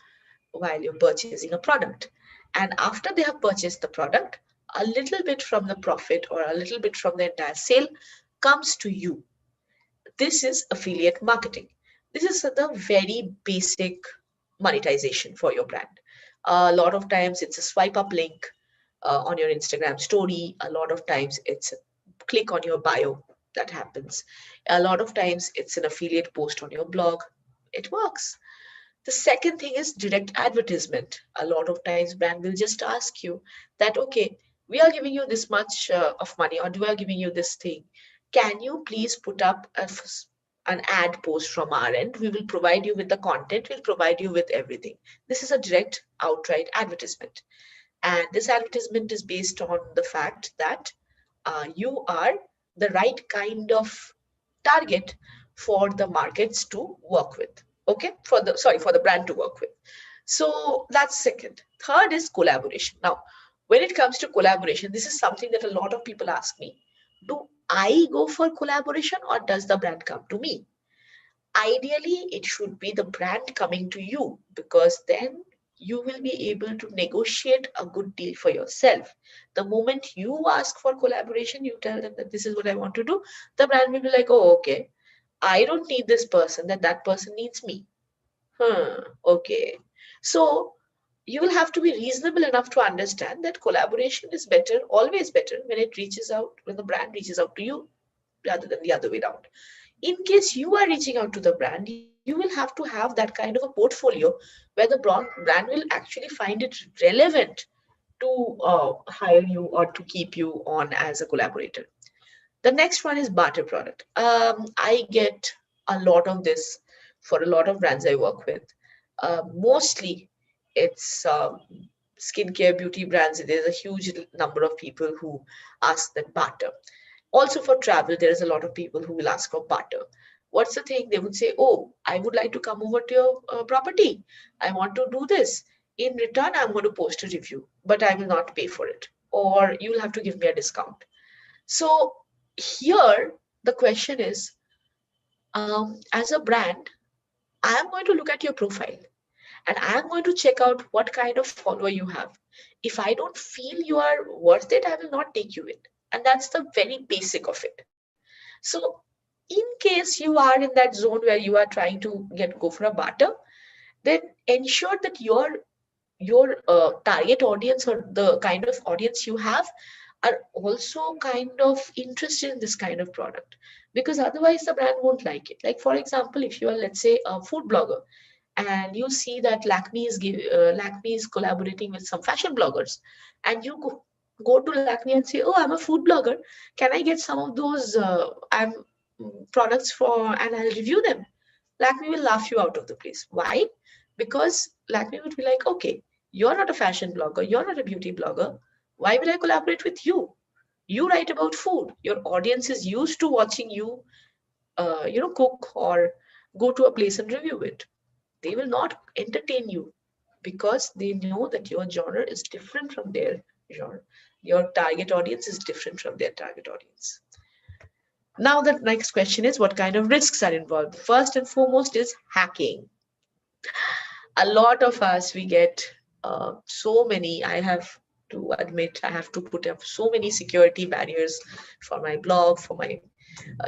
while you're purchasing a product. And after they have purchased the product, a little bit from the profit or a little bit from the entire sale comes to you. This is affiliate marketing. This is the very basic monetization for your brand. A lot of times it's a swipe up link on your Instagram story. A lot of times it's a click on your bio that happens. A lot of times it's an affiliate post on your blog. It works. The second thing is direct advertisement. A lot of times brand will just ask you that, okay, we are giving you this much of money, or we are giving you this thing. Can you please put up an ad post from our end? We will provide you with the content. We'll provide you with everything. This is a direct outright advertisement. And this advertisement is based on the fact that you are the right kind of target for the markets to work with. Okay, for the brand to work with. So that's second. Third is collaboration. Now, when it comes to collaboration, this is something that a lot of people ask me. Do I go for collaboration or does the brand come to me? Ideally, it should be the brand coming to you, because then you will be able to negotiate a good deal for yourself. The moment you ask for collaboration, you tell them that this is what I want to do, the brand will be like, oh, okay, I don't need this person, then that person needs me. Okay. So you will have to be reasonable enough to understand that collaboration is better, always better, when it reaches out, when the brand reaches out to you rather than the other way around. In case you are reaching out to the brand, you will have to have that kind of a portfolio where the brand will actually find it relevant to hire you or to keep you on as a collaborator. The next one is barter product. I get a lot of this for a lot of brands I work with. Mostly it's skincare beauty brands. There's a huge number of people who ask that barter. Also for travel, there is a lot of people who will ask for barter. What's the thing? They would say, oh, I would like to come over to your property. I want to do this. In return, I'm going to post a review, but I will not pay for it. Or you'll have to give me a discount. So here, the question is, as a brand, I am going to look at your profile and I am going to check out what kind of follower you have. If I don't feel you are worth it, I will not take you in. And that's the very basic of it. So in case you are in that zone where you are trying to go for a barter, then ensure that your target audience or the kind of audience you have are also kind of interested in this kind of product, because otherwise the brand won't like it. Like for example, if you are, let's say, a food blogger and you see that Lakme is collaborating with some fashion bloggers, and you go to Lakme and say, oh, I'm a food blogger, can I get some of those products for, and I'll review them. Lakme will laugh you out of the place. Why? Because Lakme would be like, okay, you're not a fashion blogger, you're not a beauty blogger. Why will I collaborate with you? You write about food. Your audience is used to watching you, cook or go to a place and review it. They will not entertain you because they know that your genre is different from their genre. Your target audience is different from their target audience. Now, the next question is, what kind of risks are involved? First and foremost is hacking. A lot of us, we get so many, I have to admit, I have to put up so many security barriers for my blog, for my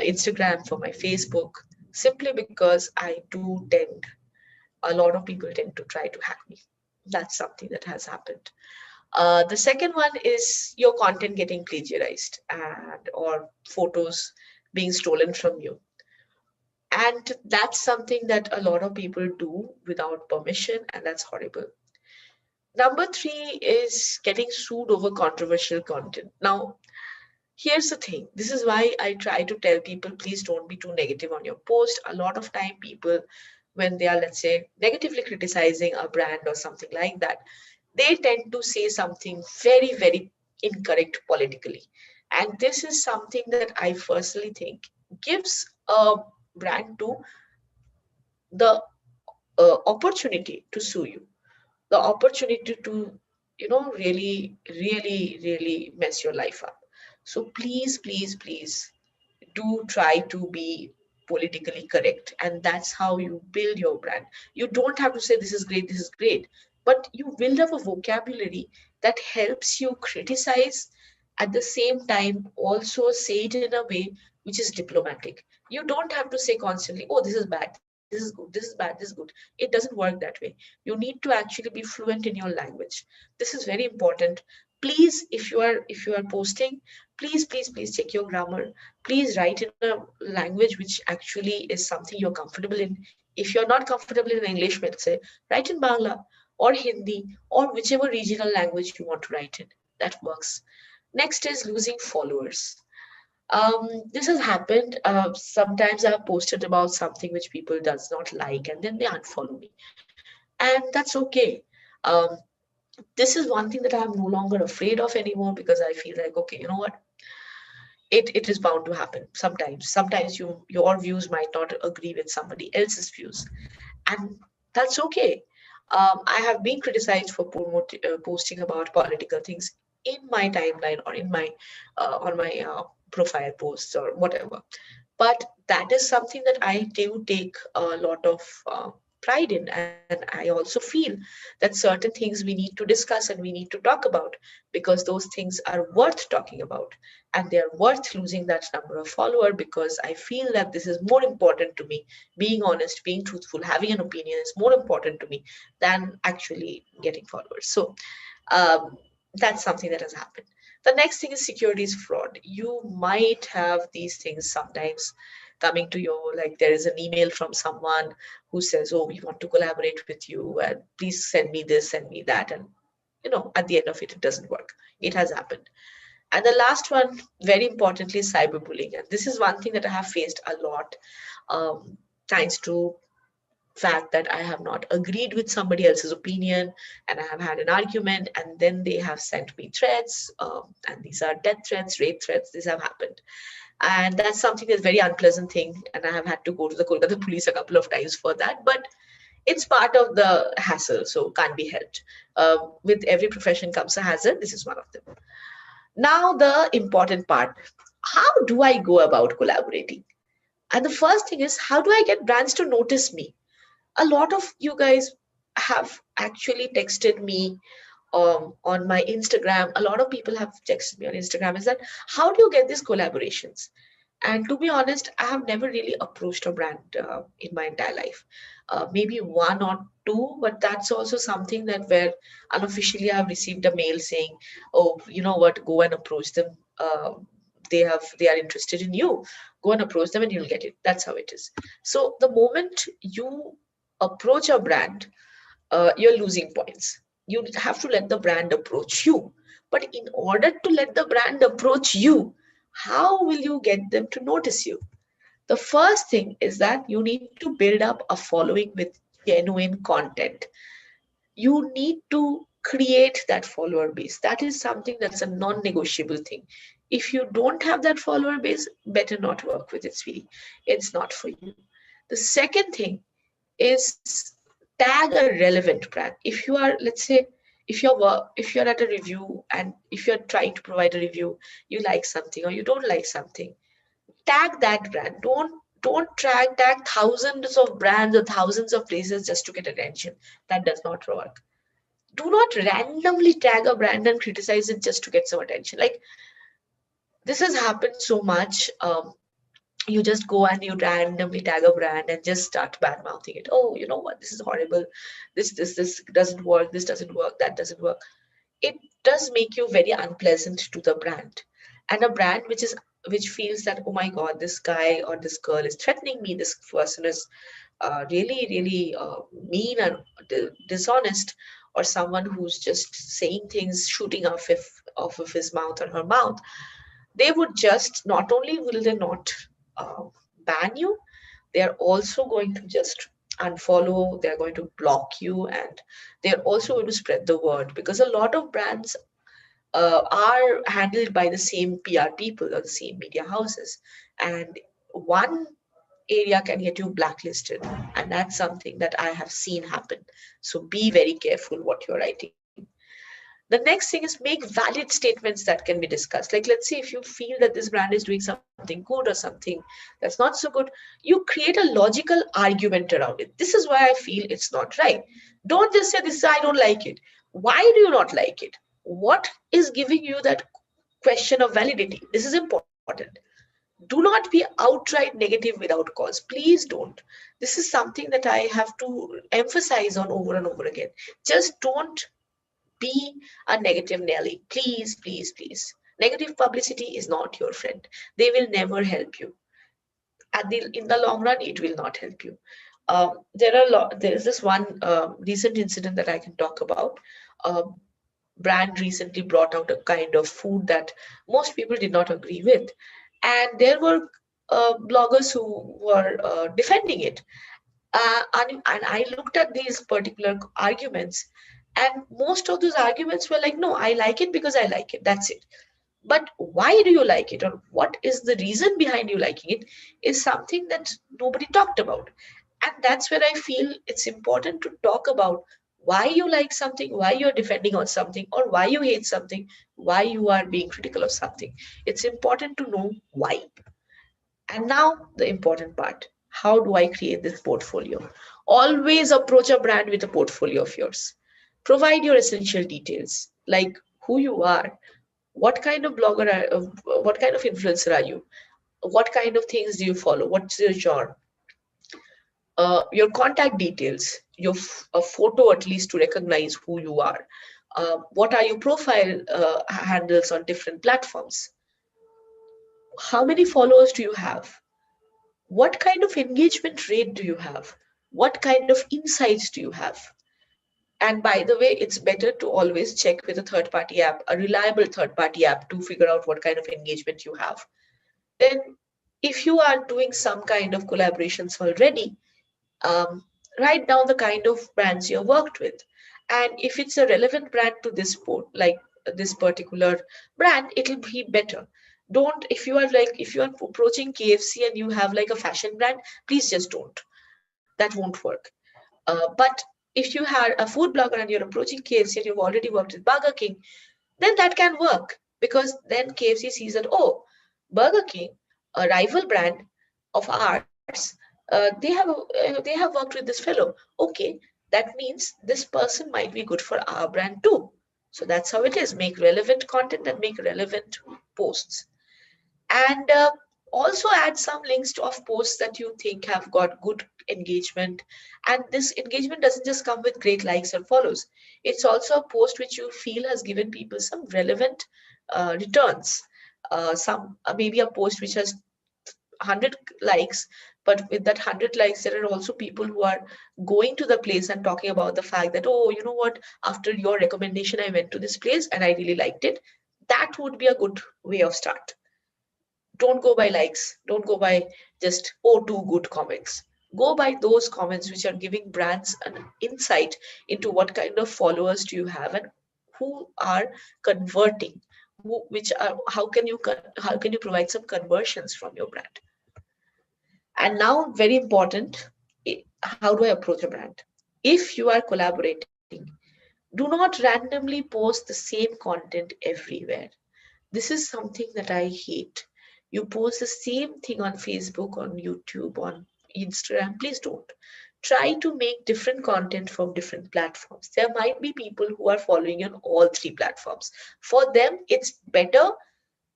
Instagram, for my Facebook, simply because I do tend, a lot of people tend to try to hack me. That's something that has happened. The second one is your content getting plagiarized and or photos being stolen from you. And that's something that a lot of people do without permission, and that's horrible. Number three is getting sued over controversial content. Now, here's the thing. This is why I try to tell people, please don't be too negative on your post. A lot of time people, when they are, let's say, negatively criticizing a brand or something like that, they tend to say something very, very incorrect politically. And this is something that I personally think gives a brand to the opportunity to sue you, the opportunity to, really, really, really mess your life up. So please, please, please do try to be politically correct, and that's how you build your brand. You don't have to say this is great, this is great, but you build up a vocabulary that helps you criticize, at the same time also say it in a way which is diplomatic. You don't have to say constantly, oh, this is bad, this is good, this is bad, this is good. It doesn't work that way. You need to actually be fluent in your language. This is very important. Please, if you are posting, please, please, please check your grammar. Please write in a language which actually is something you're comfortable in. If you're not comfortable in English, let's say, write in Bangla or Hindi or whichever regional language you want to write in. That works. Next is losing followers. This has happened. Sometimes I've posted about something which people does not like, and then they unfollow me, and that's okay. Um, this is one thing that I'm no longer afraid of anymore, because I feel like, okay, you know what? It is bound to happen sometimes. Sometimes your views might not agree with somebody else's views, and that's okay. I have been criticized for posting about political things in my timeline or in my on my profile posts or whatever. But that is something that I do take a lot of pride in, and I also feel that certain things we need to discuss and we need to talk about, because those things are worth talking about, and they are worth losing that number of followers, because I feel that this is more important to me. Being honest, being truthful, having an opinion is more important to me than actually getting followers. So that's something that has happened. The next thing is securities fraud. You might have these things sometimes coming to you, like there is an email from someone who says, oh, we want to collaborate with you and please send me this, send me that. And at the end of it, it doesn't work. It has happened. And the last one, very importantly, is cyberbullying. And this is one thing that I have faced a lot, thanks to fact that I have not agreed with somebody else's opinion and I have had an argument, and then they have sent me threats, and these are death threats, rape threats. These have happened, and that's something that's very unpleasant thing. And I have had to go to the Kolkata police a couple of times for that, but it's part of the hassle, so can't be helped. With every profession comes a hazard. This is one of them. Now, the important part: how do I go about collaborating? And the first thing is, how do I get brands to notice me? A lot of you guys have actually texted me on my Instagram. A lot of people have texted me on Instagram. Is that how do you get these collaborations? And to be honest, I have never really approached a brand in my entire life. Maybe one or two, but that's also something that where unofficially I've received a mail saying, "Oh, you know what? Go and approach them. They are interested in you. Go and approach them, and you'll get it." That's how it is. So the moment you approach a brand, you're losing points. You have to let the brand approach you. But in order to let the brand approach you, how will you get them to notice you? The first thing is that you need to build up a following with genuine content. You need to create that follower base. That is something that's a non-negotiable thing. If you don't have that follower base, better not work with it, sweetie. It's not for you. The second thing is tag a relevant brand. If you are, let's say, if you're at a review and if you're trying to provide a review, you like something or you don't like something, tag that brand. Don't tag thousands of brands or thousands of places just to get attention. That does not work. Do not randomly tag a brand and criticize it just to get some attention. Like, this has happened so much. You just go and you randomly tag a brand and just start bad mouthing it. Oh, you know what? This is horrible. This doesn't work. This doesn't work. That doesn't work. It does make you very unpleasant to the brand. And a brand which feels that, oh my God, this guy or this girl is threatening me. This person is really mean and dishonest, or someone who's just saying things, shooting off of his mouth or her mouth. They would just, not only will they not uh, ban you, they are also going to just unfollow, they're going to block you, and they're also going to spread the word, because a lot of brands are handled by the same PR people or the same media houses, and one area can get you blacklisted, and that's something that I have seen happen. So be very careful what you're writing. The next thing is make valid statements that can be discussed. Like, let's say if you feel that this brand is doing something good or something that's not so good, you create a logical argument around it. This is why I feel it's not right. Don't just say, this, I don't like it. Why do you not like it? What is giving you that question of validity? This is important. Do not be outright negative without cause. Please don't. This is something that I have to emphasize on over and over again. Just don't be a negative Nelly. Please, please, please. Negative publicity is not your friend. They will never help you. In the long run, it will not help you. There is this one recent incident that I can talk about. A brand recently brought out a kind of food that most people did not agree with, and there were bloggers who were defending it. And I looked at these particular arguments, and most of those arguments were like, no, I like it because I like it. That's it. But why do you like it, or what is the reason behind you liking it, is something that nobody talked about. And that's where I feel it's important to talk about why you like something, why you're defending on something, or why you hate something, why you are being critical of something. It's important to know why. And now the important part. How do I create this portfolio? Always approach a brand with a portfolio of yours. Provide your essential details, like who you are, what kind of blogger, what kind of influencer are you, what kind of things do you follow, what's your genre, your contact details, a photo at least to recognize who you are. What are your profile handles on different platforms? How many followers do you have? What kind of engagement rate do you have? What kind of insights do you have? And by the way, it's better to always check with a third-party app, a reliable third-party app, to figure out what kind of engagement you have. Then, if you are doing some kind of collaborations already, um, write down the kind of brands you have worked with. And if it's a relevant brand to this sport, like this particular brand, it'll be better. Don't, if you are approaching KFC and you have like a fashion brand, please just don't. That won't work. But if you had a food blogger and you're approaching KFC and you've already worked with Burger King, then that can work, because then KFC sees that, oh, Burger King, a rival brand of ours, they have worked with this fellow. Okay, that means this person might be good for our brand too. So that's how it is. Make relevant content and make relevant posts. And also add some links of posts that you think have got good engagement. And this engagement doesn't just come with great likes or follows. It's also a post which you feel has given people some relevant returns. Some maybe a post which has 100 likes, but with that 100 likes there are also people who are going to the place and talking about the fact that, oh, you know what, after your recommendation I went to this place and I really liked it. That would be a good way of start. Don't go by likes, don't go by just, oh, two good comments. Go by those comments which are giving brands an insight into what kind of followers do you have and who are converting, which are, how can you provide some conversions from your brand. And now, very important, how do I approach a brand? If you are collaborating, do not randomly post the same content everywhere. This is something that I hate. You post the same thing on Facebook, on YouTube, on Instagram. Please don't. Try to make different content from different platforms. There might be people who are following you on all three platforms. For them, it's better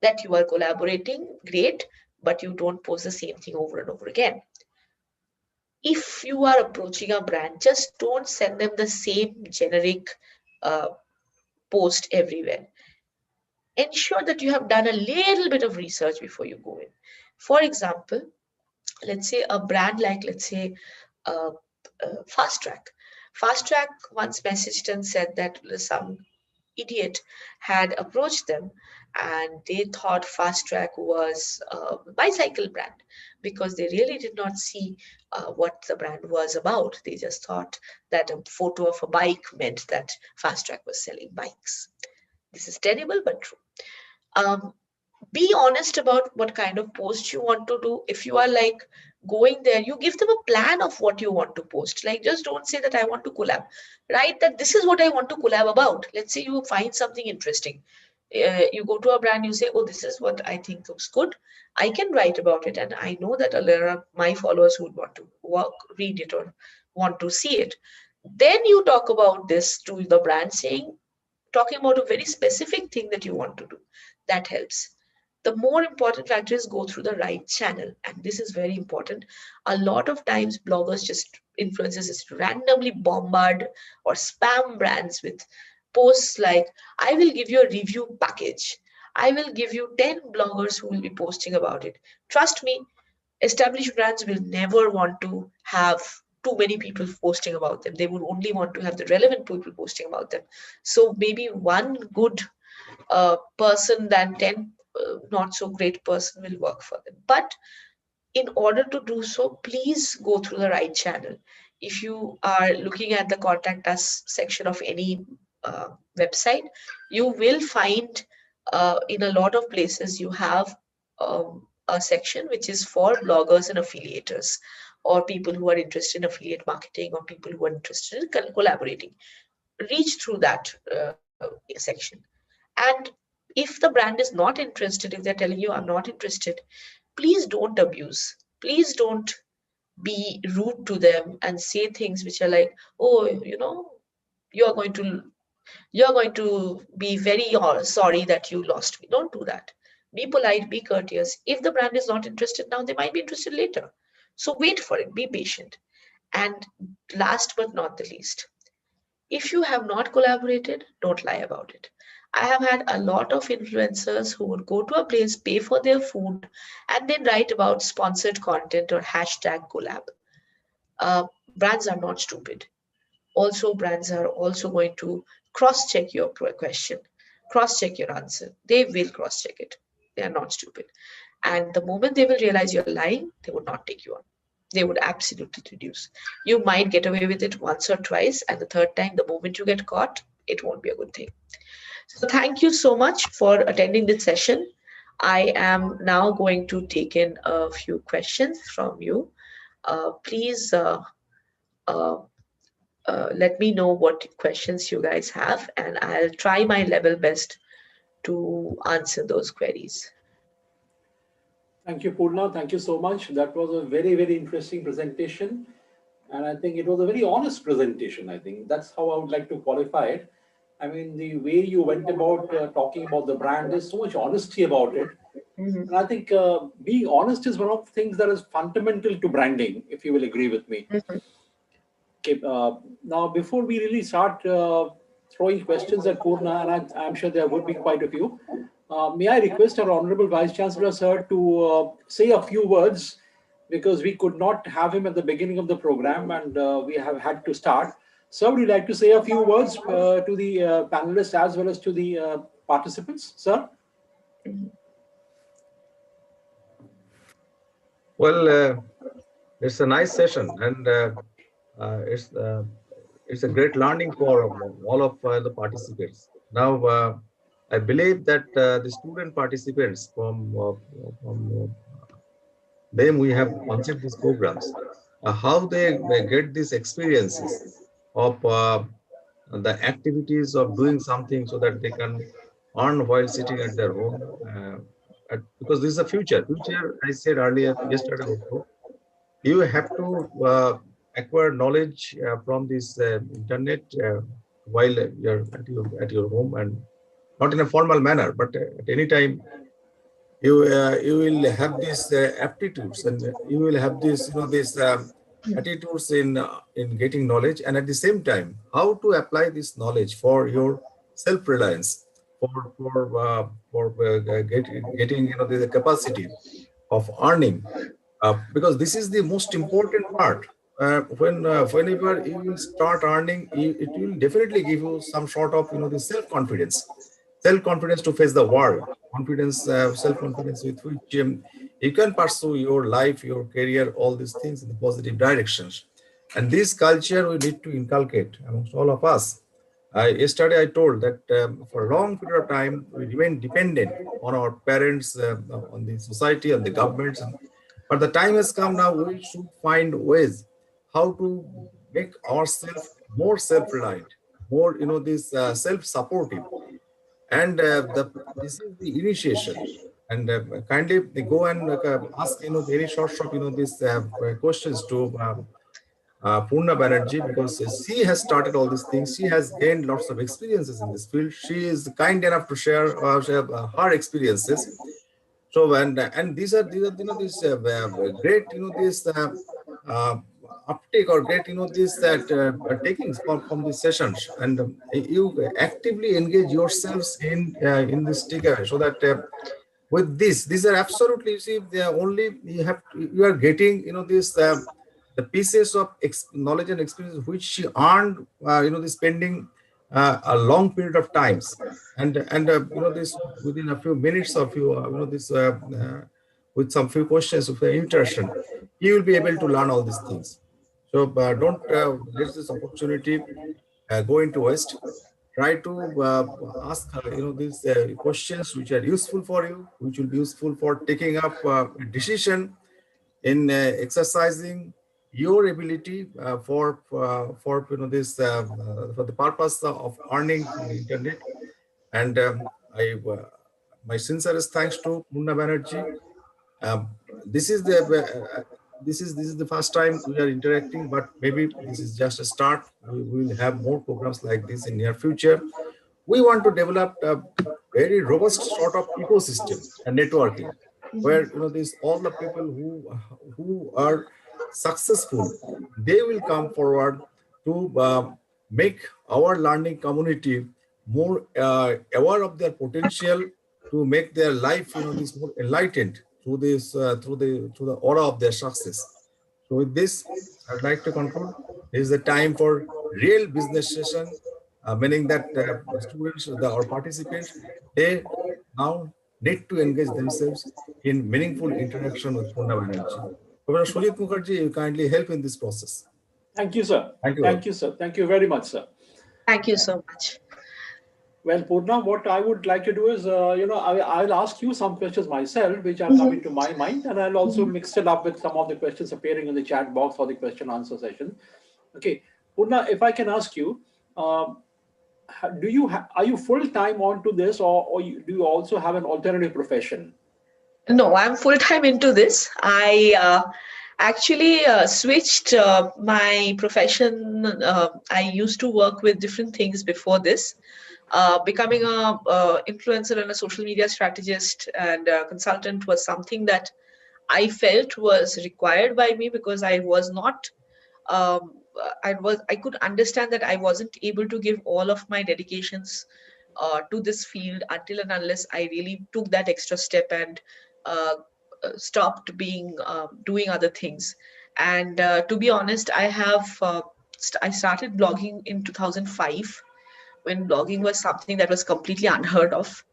that you are collaborating, great, but you don't post the same thing over and over again. If you are approaching a brand, just don't send them the same generic uh, post everywhere. Ensure that you have done a little bit of research before you go in. For example, let's say a brand like, let's say, uh, Fast Track. Fast Track once messaged and said that some idiot had approached them and they thought Fast Track was a bicycle brand, because they really did not see what the brand was about. They just thought that a photo of a bike meant that Fast Track was selling bikes. This is terrible but true. Um, be honest about what kind of post you want to do. If you are like going there, you give them a plan of what you want to post. Like, just don't say that I want to collab. Write that this is what I want to collab about. Let's say you find something interesting. You go to a brand, you say, oh, this is what I think looks good. I can write about it, and I know that there are my followers who would want to read it or want to see it. Then you talk about this to the brand, talking about a very specific thing that you want to do. That helps. The more important factor is go through the right channel. And this is very important. A lot of times bloggers influencers just randomly bombard or spam brands with posts like, I will give you a review package. I will give you 10 bloggers who will be posting about it. Trust me, established brands will never want to have too many people posting about them. They would only want to have the relevant people posting about them. So maybe one good person than 10 not so great person will work for them. But in order to do so, please go through the right channel. If you are looking at the contact us section of any website, you will find in a lot of places you have a section which is for bloggers and affiliators, or people who are interested in affiliate marketing, or people who are interested in collaborating. Reach through that section. And if the brand is not interested, if they're telling you, I'm not interested, please don't abuse. Please don't be rude to them and say things which are like, oh, you're going to you're going to be very sorry that you lost me. Don't do that. Be polite, be courteous. If the brand is not interested now, they might be interested later. So wait for it, be patient. And last but not the least, if you have not collaborated, don't lie about it. I have had a lot of influencers who would go to a place, pay for their food, and then write about sponsored content or hashtag collab. Brands are not stupid. Also, brands are also going to cross-check your question, cross-check your answer. They will cross-check it. They are not stupid. And the moment they will realize you're lying, they would not take you on. They would absolutely reduce. You might get away with it once or twice, and the third time, the moment you get caught, it won't be a good thing. So thank you so much for attending this session. I am now going to take in a few questions from you. Please uh, let me know what questions you guys have, and I'll try my level best to answer those queries. Thank you, Purna. Thank you so much. That was a very, very interesting presentation. And I think it was a very honest presentation. I think that's how I would like to qualify it. I mean, the way you went about talking about the brand, there's so much honesty about it. Mhm. And I think being honest is one of the things that is fundamental to branding, if you will agree with me. Mhm. Okay, now, before we really start throwing questions at Purna, and I'm sure there would be quite a few, may I request our Honorable Vice Chancellor, sir, to say a few words, because we could not have him at the beginning of the program and we have had to start. Sir, would you like to say a few words to the panelists as well as to the participants, sir? Mhm. Well, it's a nice session, and it's a great learning for all of the participants. Now, I believe that the student participants from them we have conceived these programs, how they get these experiences of the activities of doing something so that they can earn while sitting at their home. Because this is a future. Future, I said earlier, yesterday also, you have to acquire knowledge from this internet while you're at your home, and not in a formal manner, but at any time you will have these aptitudes, and you will have this these attitudes in getting knowledge, and at the same time how to apply this knowledge for your self reliance, for getting the capacity of earning, because this is the most important part. Whenever you will start earning, it will definitely give you some sort of the self confidence to face the world, self confidence with which you can pursue your life, your career, all these things in the positive directions. And this culture we need to inculcate amongst all of us. Yesterday I told that for a long period of time we remain dependent on our parents, on the society, on the governments, but the time has come now. We should find ways how to make ourselves more self-reliant, more this self-supportive, and this is the initiation. And kindly they go and ask any short of these questions to Purna Banerjee, because she has started all these things. She has gained lots of experiences in this field. She is kind enough to share her experiences. So and these are these great this uh, uptake, or great this that takings from these sessions, and you actively engage yourselves in this takeaway, so that with this these are absolutely, you see, they are only you are getting this the pieces of knowledge and experience which she earned the spending a long period of times, and this within a few minutes of you this with some few questions of interaction, you will be able to learn all these things. So don't let this opportunity go into waste. Try to ask these questions which are useful for you, which will be useful for taking up a decision in exercising your ability for this for the purpose of earning from the internet. And I my sincerest thanks to Munna Banerjee. um, this is the this is the first time we are interacting, but maybe this is just a start. We will have more programs like this in near future. We want to develop a very robust sort of ecosystem and networking, where these all the people who are successful, they will come forward to make our learning community more aware of their potential, to make their life this more enlightened through this through the aura of their success. So with this, I'd like to conclude. This is the time for real business session, meaning that students or participants, they now need to engage themselves in meaningful interaction with Purna Banerjee. Professor Sujit Mukherjee, you kindly help in this process. Thank you, sir. Thank you all. Thank you, sir. Thank you very much, sir. Thank you so much. Well, Purna, what I would like to do is, I'll ask you some questions myself, which are coming to my mind, and I'll also mix it up with some of the questions appearing in the chat box for the question answer session. Okay, Purna, if I can ask you, are you full time onto this, or do you also have an alternative profession? No, I'm full time into this. I actually switched my profession. I used to work with different things before this. Becoming a influencer and a social media strategist and a consultant was something that I felt was required by me because I was not I could understand that I wasn't able to give all of my dedications to this field until and unless I really took that extra step and uh, stopped being doing other things. And to be honest, I started blogging in 2005 when blogging was something that was completely unheard of,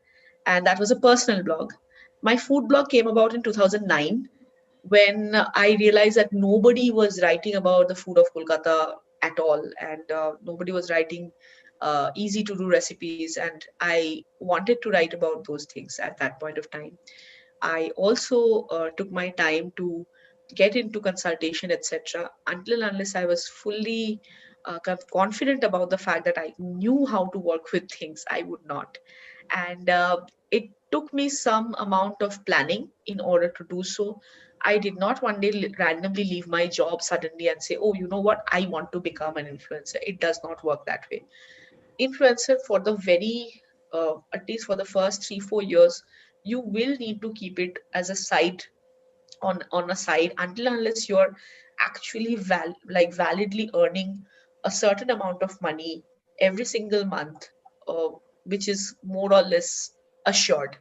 and that was a personal blog. My food blog came about in 2009 when I realized that nobody was writing about the food of Kolkata at all, and nobody was writing easy to do recipes, and I wanted to write about those things at that point of time. I also took my time to get into consultation, etc. Until and unless I was fully kind of confident about the fact that I knew how to work with things, I would not. And it took me some amount of planning in order to do so. I did not one day randomly leave my job suddenly and say, oh, you know what, I want to become an influencer. It does not work that way. Influencer, for the very at least for the first 3 4 years, you will need to keep it as a side, on a side, until unless you're actually validly earning a certain amount of money every single month, uh, which is more or less assured.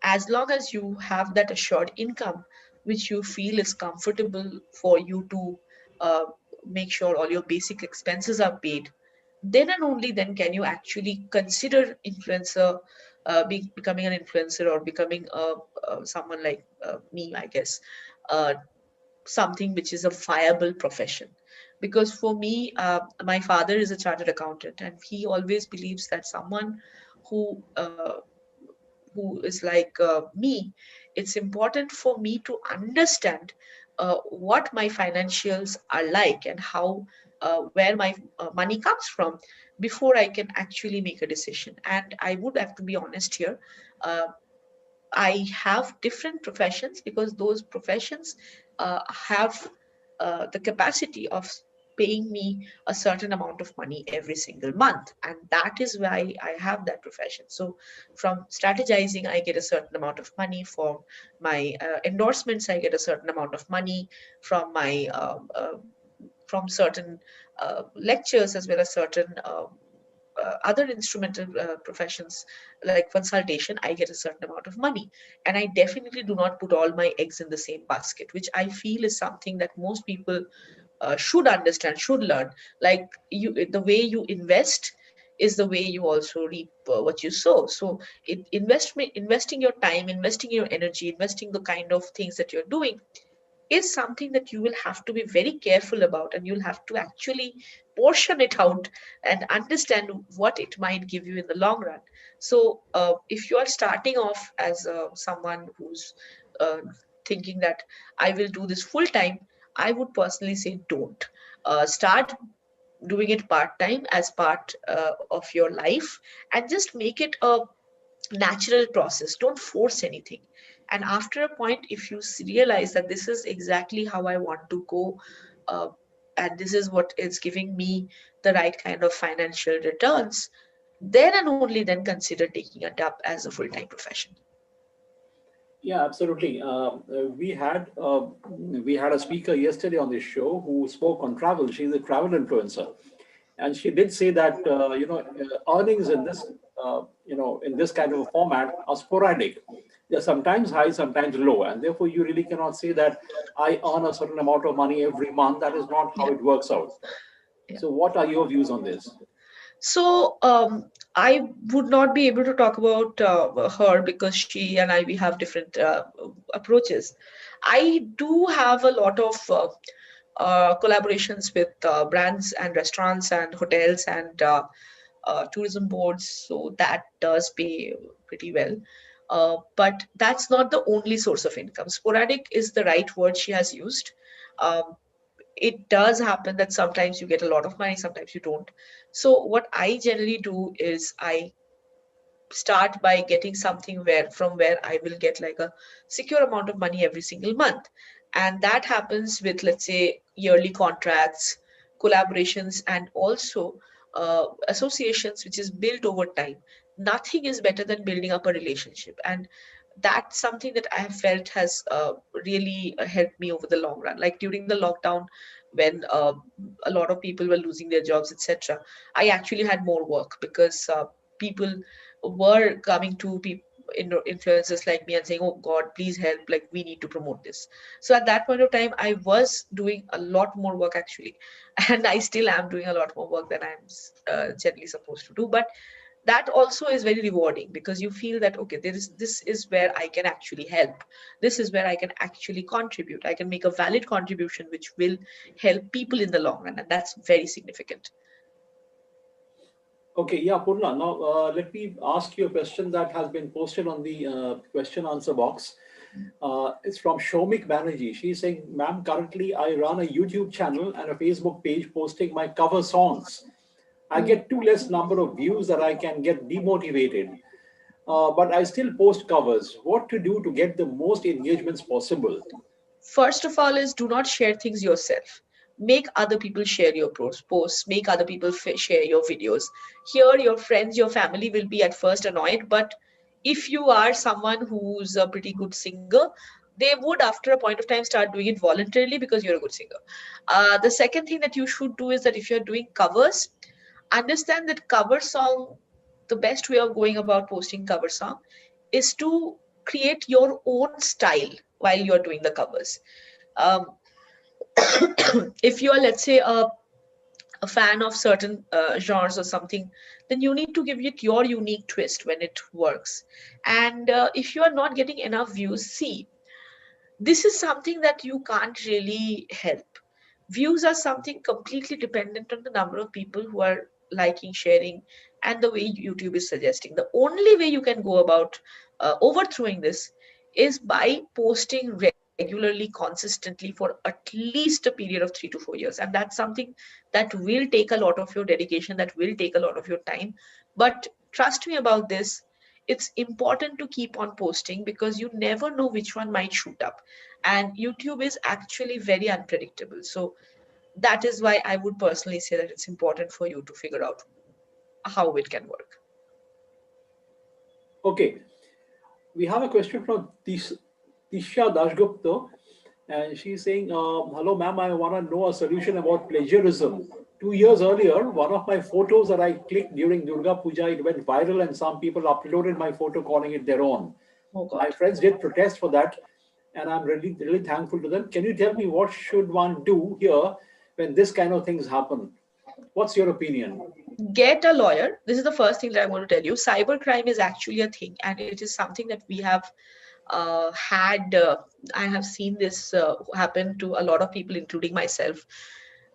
As long as you have that assured income which you feel is comfortable for you to uh, make sure all your basic expenses are paid, then and only then can you actually consider becoming an influencer, or becoming someone like me, I guess, uh, something which is a viable profession. Because for me, my father is a chartered accountant, and he always believes that someone who is like me, it's important for me to understand what my financials are like, and how where my money comes from, before I can actually make a decision. And I would have to be honest here. uh, I have different professions because those professions have the capacity of paying me a certain amount of money every single month. And that is why I have that profession. So from strategizing, I get a certain amount of money. For my endorsements, I get a certain amount of money. From certain lectures, as well as certain other instrumental professions like consultation, I get a certain amount of money. And I definitely do not put all my eggs in the same basket, which I feel is something that most people should understand, should learn. Like, the way you invest is the way you also reap what you sow. So investing your time, investing your energy, investing the kind of things that you're doing is something that you will have to be very careful about, and you'll have to actually portion it out and understand what it might give you in the long run. So if you are starting off as someone who's uh, thinking that I will do this full time, I would personally say don't start doing it part time, as part of your life, and just make it a natural process. Don't force anything. And after a point, if you realize that this is exactly how I want to go, uh, and this is what is giving me the right kind of financial returns, then and only then consider taking it up as a full-time profession. Yeah, absolutely. We had a speaker yesterday on this show who spoke on travel. She's a travel influencer, and she did say that earnings in this in this kind of a format are sporadic. They're sometimes high, sometimes low, and therefore you really cannot say that I earn a certain amount of money every month. That is not how Yeah. it works out. Yeah. So what are your views on this? So I would not be able to talk about her because she and I, we have different approaches. I do have a lot of collaborations with brands and restaurants and hotels and tourism boards, so that does pay pretty well. But that's not the only source of income. Sporadic is the right word she has used. Um, it does happen that sometimes you get a lot of money, sometimes you don't. So what I generally do is I start by getting something where from where I will get like a secure amount of money every single month. And that happens with, let's say, yearly contracts, collaborations, and also associations, which is built over time. Nothing is better than building up a relationship. And that's something that I have felt has really helped me over the long run. Like during the lockdown, when a lot of people were losing their jobs, etc., I actually had more work because people were coming to people, influencers like me, and saying, "Oh God, please help! Like we need to promote this." So at that point of time, I was doing a lot more work actually, and I still am doing a lot more work than I'm generally supposed to do. But that also is very rewarding because you feel that okay, this is where I can actually help. This is where I can actually contribute. I can make a valid contribution which will help people in the long run, and that's very significant. Okay, yeah, Purna. Now, let me ask you a question that has been posted on the question answer box. It's from Shomik Banerjee. She's saying, "Ma'am, currently I run a YouTube channel and a Facebook page posting my cover songs. I get too less number of views that I can get demotivated, but I still post covers. What to do to get the most engagements possible?" First of all is do not share things yourself. Make other people share your posts, make other people share your videos. Here your friends, your family will be at first annoyed, but if you are someone who's a pretty good singer, they would after a point of time start doing it voluntarily because you're a good singer. The second thing that you should do is that if you're doing covers, understand that cover song, the best way of going about posting cover song is to create your own style while you're doing the covers. um, if you are, let's say, a fan of certain genres or something, then you need to give it your unique twist when it works. And if you are not getting enough views, see, this is something that you can't really help. Views are something completely dependent on the number of people who are liking, sharing, and the way YouTube is suggesting. The only way you can go about overthrowing this is by posting regularly, consistently for at least a period of 3 to 4 years. And that's something that will take a lot of your dedication, that will take a lot of your time. But trust me about this, it's important to keep on posting because you never know which one might shoot up, and YouTube is actually very unpredictable. So that is why I would personally say that it's important for you to figure out how it can work. Okay, we have a question from Tisha Dashgupta, and she's saying, "Hello, ma'am, I want to know a solution about plagiarism. 2 years earlier, one of my photos that I clicked during Durga Puja, it went viral, and some people uploaded my photo calling it their own. Oh My God. friends did protest for that, and I'm really, really thankful to them. Can you tell me what should one do here when this kind of things happen? What's your opinion?" Get a lawyer. This is the first thing that I'm going to tell you. Cybercrime is actually a thing, and it is something that we have had. I have seen this happen to a lot of people, including myself.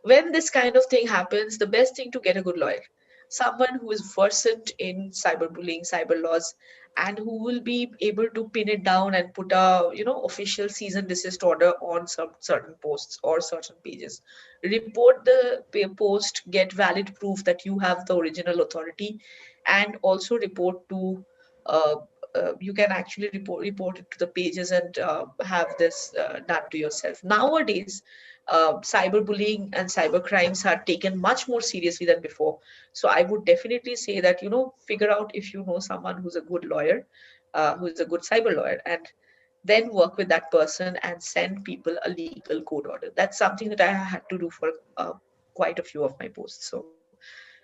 When this kind of thing happens, the best thing to get a good lawyer, someone who is versant in cyberbullying, cyber laws, and who will be able to pin it down and put a official cease and desist order on some certain posts or certain pages. Report the post, get valid proof that you have the original authority, and also report to. Uh, you can actually report it to the pages and have this done to yourself. Nowadays, cyberbullying and cyber crimes are taken much more seriously than before. So I would definitely say that, figure out if you know someone who's a good lawyer, who's a good cyber lawyer, and then work with that person and send people a legal court order. That's something that I had to do for quite a few of my posts. So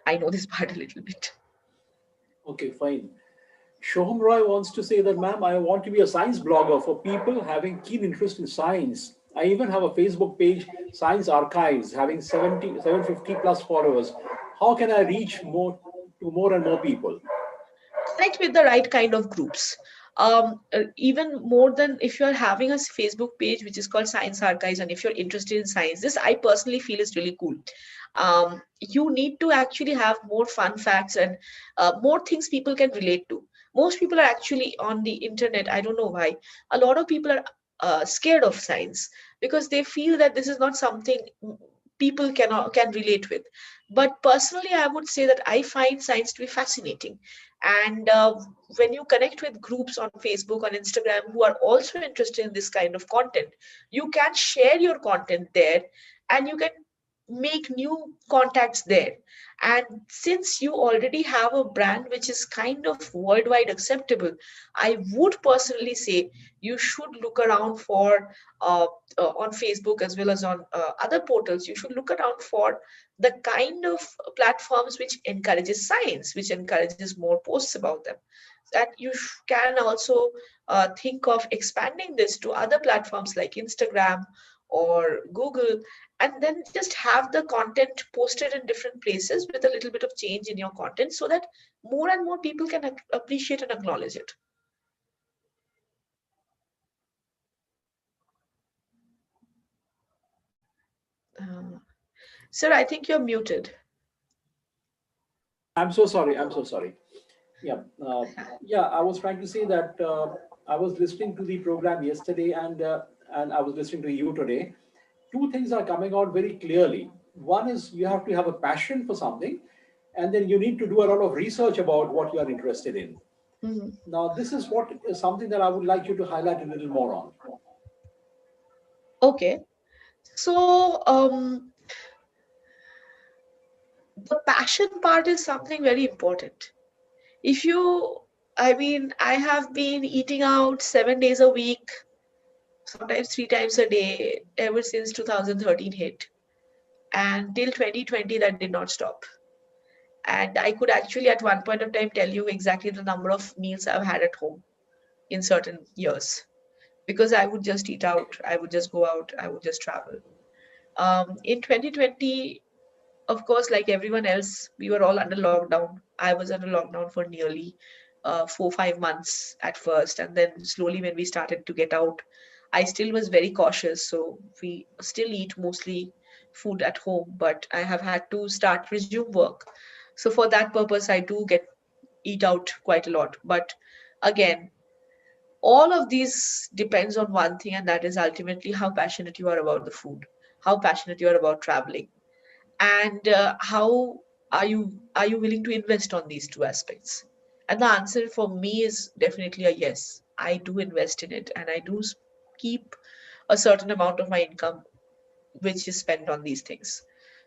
I know this part a little bit. Okay, fine. Shoham Roy wants to say that, ma'am, I want to be a science blogger for people having keen interest in science. I even have a Facebook page, Science Archives, having 750 plus followers. How can I reach more to more and more people? Connect with the right kind of groups. Even more than if you're having a Facebook page which is called Science Archives, and if you're interested in science, this I personally feel is really cool. You need to actually have more fun facts and more things people can relate to. Most people are actually on the internet. I don't know why. A lot of people are scared of science because they feel that this is not something people can relate with. But personally, I would say that I find science to be fascinating. And when you connect with groups on Facebook, on Instagram, who are also interested in this kind of content, you can share your content there and you can make new contacts there. And since you already have a brand which is kind of worldwide acceptable, I would personally say you should look around for uh, on Facebook as well as on other portals. You should look around for the kind of platforms which encourages science, which encourages more posts about them. That you can also think of expanding this to other platforms like Instagram or Google, and then just have the content posted in different places with a little bit of change in your content so that more and more people can appreciate and acknowledge it. Uh, Sir, I think you're muted. I'm so sorry. I'm so sorry. Yeah. Yeah, I was trying to say that I was listening to the program yesterday and I was listening to you today. Two things are coming out very clearly. One is you have to have a passion for something, and then you need to do a lot of research about what you are interested in. Mhm. Now, this is what is something that I would like you to highlight a little more on. Okay. So, the passion part is something very important. If you, I mean, I have been eating out 7 days a week, sometimes 3 times a day, ever since 2013 hit. And till 2020, that did not stop. And I could actually, at one point of time, tell you exactly the number of meals I've had at home in certain years because I would just eat out, I would just go out, I would just travel. In 2020, of course, like everyone else, we were all under lockdown. I was under lockdown for nearly 4 5 months at first, and then slowly when we started to get out, I still was very cautious. So we still eat mostly food at home, but I have had to start resume work. So for that purpose, I do get eat out quite a lot. But again, all of these depends on one thing, and that is ultimately how passionate you are about the food, how passionate you are about traveling, and how are you willing to invest on these two aspects. And the answer for me is definitely a yes. I do invest in it, and I do keep a certain amount of my income which is spent on these things.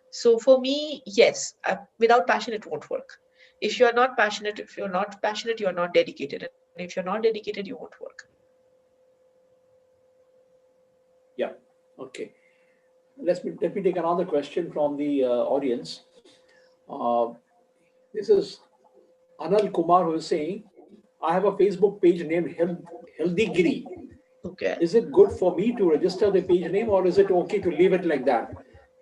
So for me, yes, without passion it won't work. If you're not dedicated, and if you're not dedicated you won't work. Yeah. Okay. Let me take another question from the audience. Uh, this is Anil Kumar who is saying, I have a Facebook page named Healthygiri. Okay. Is it good for me to register the page name or is it okay to leave it like that?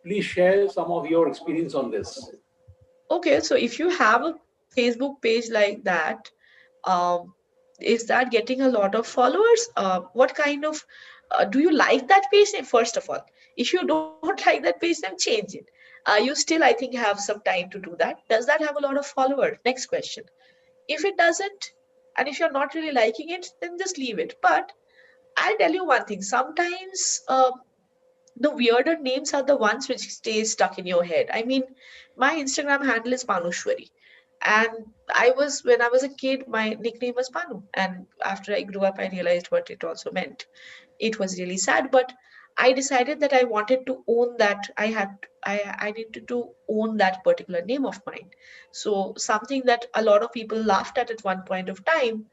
Please share some of your experience on this. Okay, so if you have a Facebook page like that, um, is that getting a lot of followers? What kind of do you like that page name? First of all, if you don't like that page name, change it. You still, I think, have some time to do that. Does that have a lot of followers? Next question. If it doesn't, and if you're not really liking it, then just leave it. But I'll tell you one thing. Sometimes the weirder names are the ones which stay stuck in your head. I mean, my Instagram handle is Panushwari. And when I was a kid, my nickname was Panu. And after I grew up, I realized what it also meant. It was really sad, but I decided that I wanted to own that. I needed to own that particular name of mine. So something that a lot of people laughed at one point of time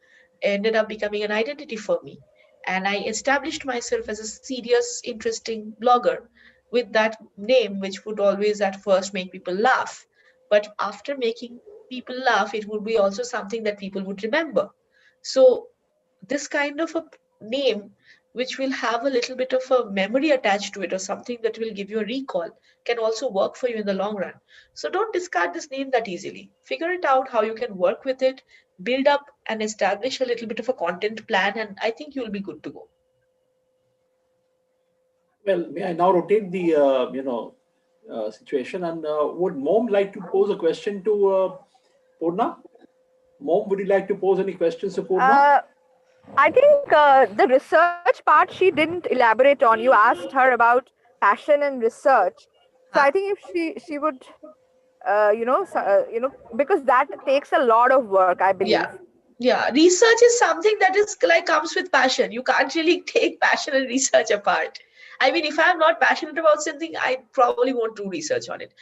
ended up becoming an identity for me. And I established myself as a serious, interesting blogger with that name, which would always at first make people laugh. But after making people laugh, it would be also something that people would remember. So this kind of a name, which will have a little bit of a memory attached to it or something that will give you a recall, can also work for you in the long run. So don't discard this name that easily. Figure it out how you can work with it, build up and establish a little bit of a content plan, and I think you'll be good to go. Well, may I now rotate the situation, and would Mom like to pose a question to Purna? Mom, would you like to pose any questions to Purna? I think the research part she didn't elaborate on. You asked her about passion and research. So I think if she would, because that takes a lot of work, I believe. Yeah, research is something that is like comes with passion. You can't really take passion and research apart. I mean, if I'm not passionate about something, I probably won't do research on it.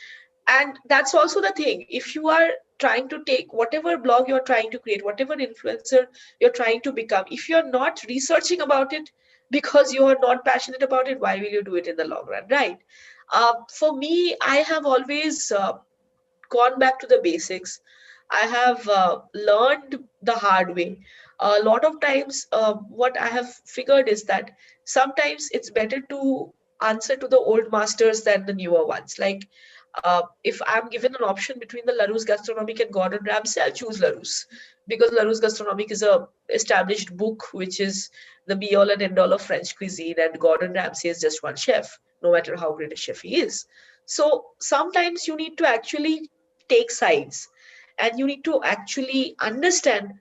And that's also the thing. If you are trying to take whatever blog you're trying to create, whatever influencer you're trying to become, if you're not researching about it because you are not passionate about it, why will you do it in the long run, right? For me, I have always gone back to the basics. I have learned the hard way. A lot of times, what I have figured is that sometimes it's better to answer to the old masters than the newer ones. Like, if I'm given an option between the Larousse Gastronomique and Gordon Ramsay, I'll choose Larousse because Larousse Gastronomique is a established book, which is the be all and end all of French cuisine, and Gordon Ramsay is just one chef, no matter how great a chef he is. So sometimes you need to actually take sides, and you need to actually understand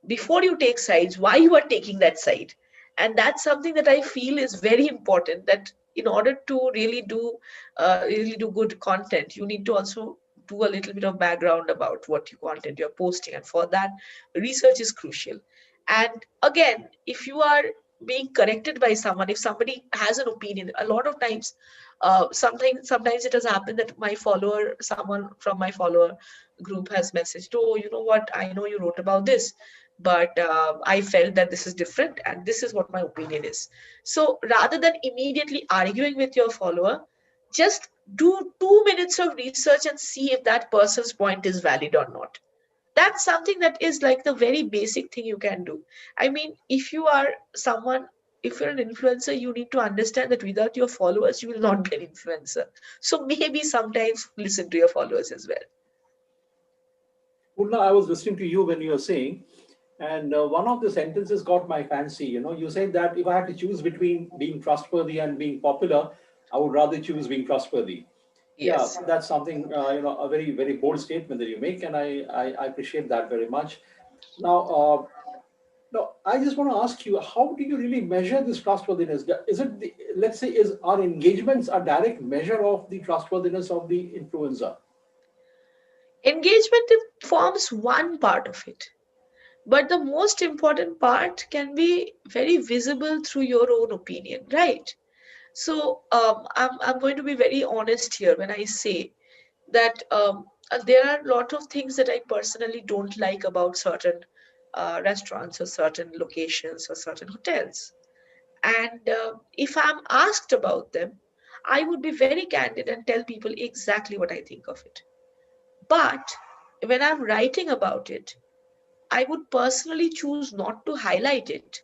before you take sides why you are taking that side. And that's something that I feel is very important, that in order to really do good content, you need to also do a little bit of background about what you content you're posting, and for that research is crucial. And again, if you are being corrected by someone, if somebody has an opinion, a lot of times sometimes it has happened that someone from my follower group has messaged, oh, you know what, I know you wrote about this, but I felt that this is different and this is what my opinion is. So rather than immediately arguing with your follower, just do 2 minutes of research and see if that person's point is valid or not. That's something that is like the very basic thing you can do. I mean, if you're an influencer, you need to understand that without your followers, you will not be an influencer. So maybe sometimes listen to your followers as well. Purna, I was listening to you when you were saying, and one of the sentences got my fancy. You said that if I had to choose between being trustworthy and being popular, I would rather choose being trustworthy. Yeah, Yes. that's something, a very, very bold statement that you make, and I appreciate that very much. Now, I just want to ask you, how do you really measure this trustworthiness? Is it, let's say, is our engagements a direct measure of the trustworthiness of the influencer? Engagement forms one part of it, but the most important part can be very visible through your own opinion, right? So I'm going to be very honest here when I say that there are a lot of things that I personally don't like about certain restaurants or certain locations or certain hotels. And if I'm asked about them, I would be very candid and tell people exactly what I think of it. But when I'm writing about it, I would personally choose not to highlight it.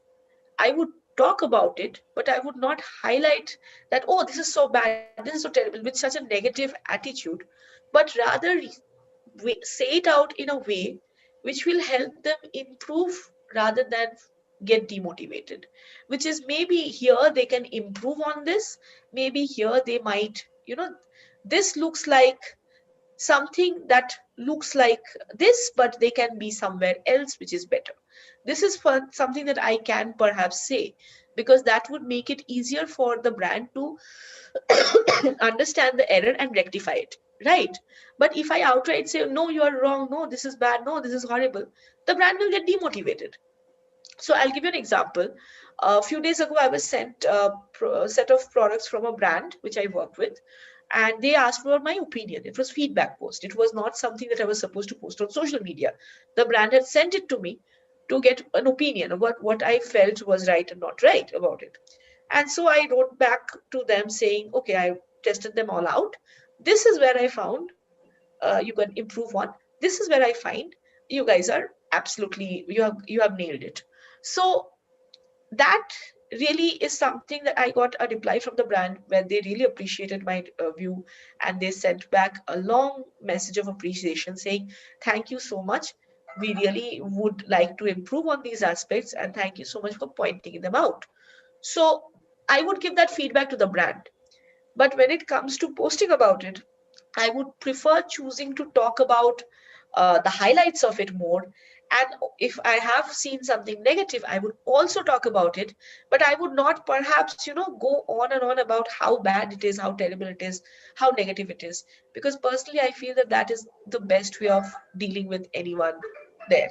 I would talk about it, but I would not highlight that, oh, this is so bad, this is so terrible, with such a negative attitude, but rather say it out in a way which will help them improve rather than get demotivated. Which is, maybe here they can improve on this, maybe here they might, this looks like something that looks like this, but they can be somewhere else which is better. This is something that I can perhaps say, because that would make it easier for the brand to understand the error and rectify it, right? But if I outright say, no, you are wrong, no, this is bad, no, this is horrible, the brand will get demotivated. So I'll give you an example. A few days ago, I was sent a set of products from a brand which I work with, and they asked for my opinion. It was feedback post. It was not something that I was supposed to post on social media. The brand had sent it to me to get an opinion about what I felt was right and not right about it. And so I wrote back to them saying, okay, I tested them all out. This is where I found you can improve on. This is where I find you guys are absolutely, you have nailed it. So that really is something that I got a reply from the brand where they really appreciated my view, and they sent back a long message of appreciation saying, thank you so much. We really would like to improve on these aspects, and thank you so much for pointing them out. So I would give that feedback to the brand. But when it comes to posting about it, I would prefer choosing to talk about the highlights of it more. And if I have seen something negative, I would also talk about it. But I would not perhaps, go on and on about how bad it is, how terrible it is, how negative it is. Because personally, I feel that that is the best way of dealing with anyone there.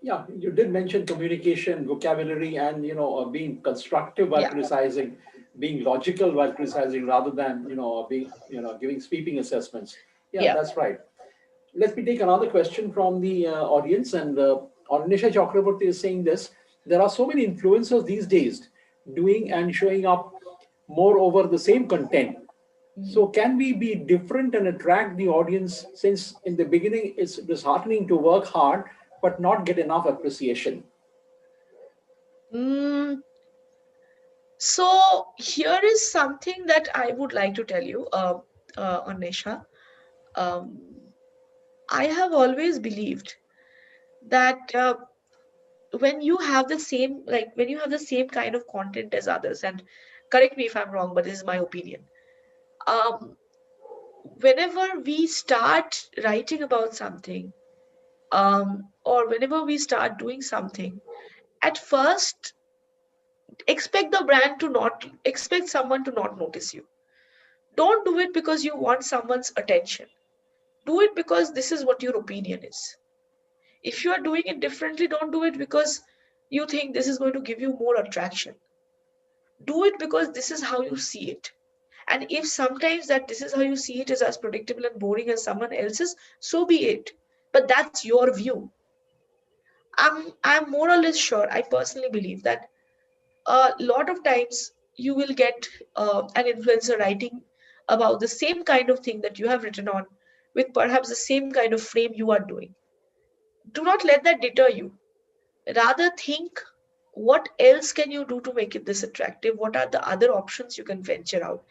Yeah, you did mention communication, vocabulary, and being constructive while Yeah. criticizing, being logical while criticizing, rather than being giving sweeping assessments. Yeah, Yeah. that's right. Let me take another question from the audience. And Ornisha Chakraborty is saying this: there are so many influencers these days doing and showing up more over the same content. So can we be different and attract the audience, since in the beginning it's disheartening to work hard but not get enough appreciation? Mm, so here is something that I would like to tell you, Anisha. Um, I have always believed that when you have the same, when you have the same kind of content as others, and correct me if I'm wrong, but this is my opinion. Um, Whenever we start writing about something, or whenever we start doing something, at first expect the brand to not expect someone to not notice you. Don't do it because you want someone's attention. Do it because this is what your opinion is. If you are doing it differently, don't do it because you think this is going to give you more attraction. Do it because this is how you see it. And if sometimes that this is how you see it is as predictable and boring as someone else's, so be it. But that's your view. I'm more or less sure, I personally believe that a lot of times you will get an influencer writing about the same kind of thing that you have written on, with perhaps the same kind of frame you are doing. Do not let that deter you. Rather think, what else can you do to make it this attractive? What are the other options you can venture out?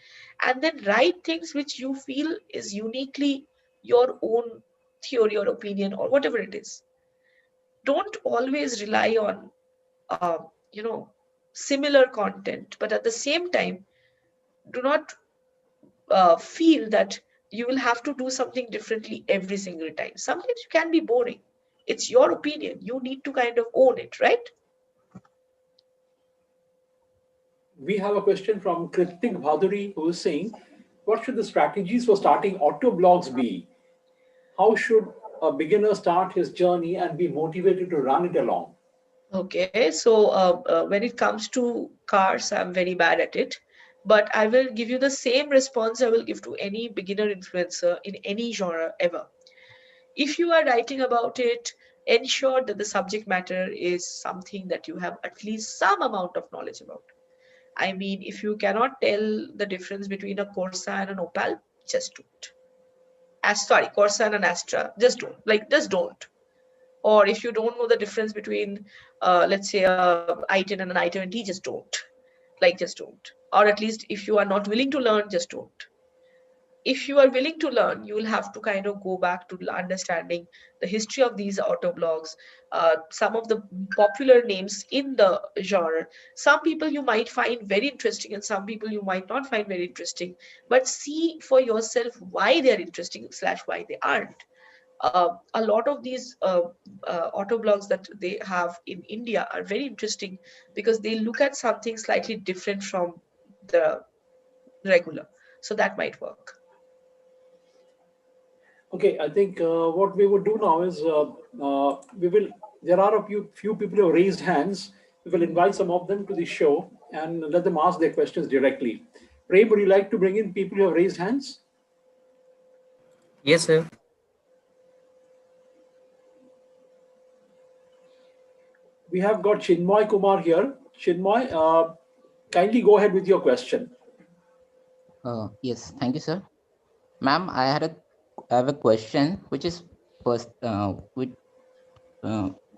And then write things which you feel is uniquely your own theory or opinion or whatever it is. Don't always rely on uh, you know similar content, but at the same time, do not feel that you will have to do something differently every single time. Sometimes you can be boring. It's your opinion. You need to kind of own it, right? We have a question from Kritik Bhaduri, who is saying, what should the strategies for starting auto blogs be? How should a beginner start his journey and be motivated to run it along? Okay, so when it comes to cars, I'm very bad at it. But I will give you the same response I will give to any beginner influencer in any genre ever. If you are writing about it, ensure that the subject matter is something that you have at least some amount of knowledge about. I mean, if you cannot tell the difference between a Corsa and an Opal, just don't. Sorry, Corsa and an Astra, just don't. Just don't. Or if you don't know the difference between, let's say, a i10 and an i20, just don't. Just don't. Or at least if you are not willing to learn, just don't. If you are willing to learn, you will have to kind of go back to understanding the history of these auto blogs, some of the popular names in the genre. Some people you might find very interesting, and some people you might not find very interesting. But see for yourself why they're interesting / why they aren't. A lot of these auto blogs that they have in India are very interesting because they look at something slightly different from the regular. So that might work. Okay, I think what we would do now is we will. There are a few people who have raised hands. We will invite some of them to the show and let them ask their questions directly. Prem, would you like to bring in people who have raised hands? Yes, sir. We have got Chinmoy Kumar here. Chinmoy, kindly go ahead with your question. Yes, thank you, sir. Ma'am, I have a question which is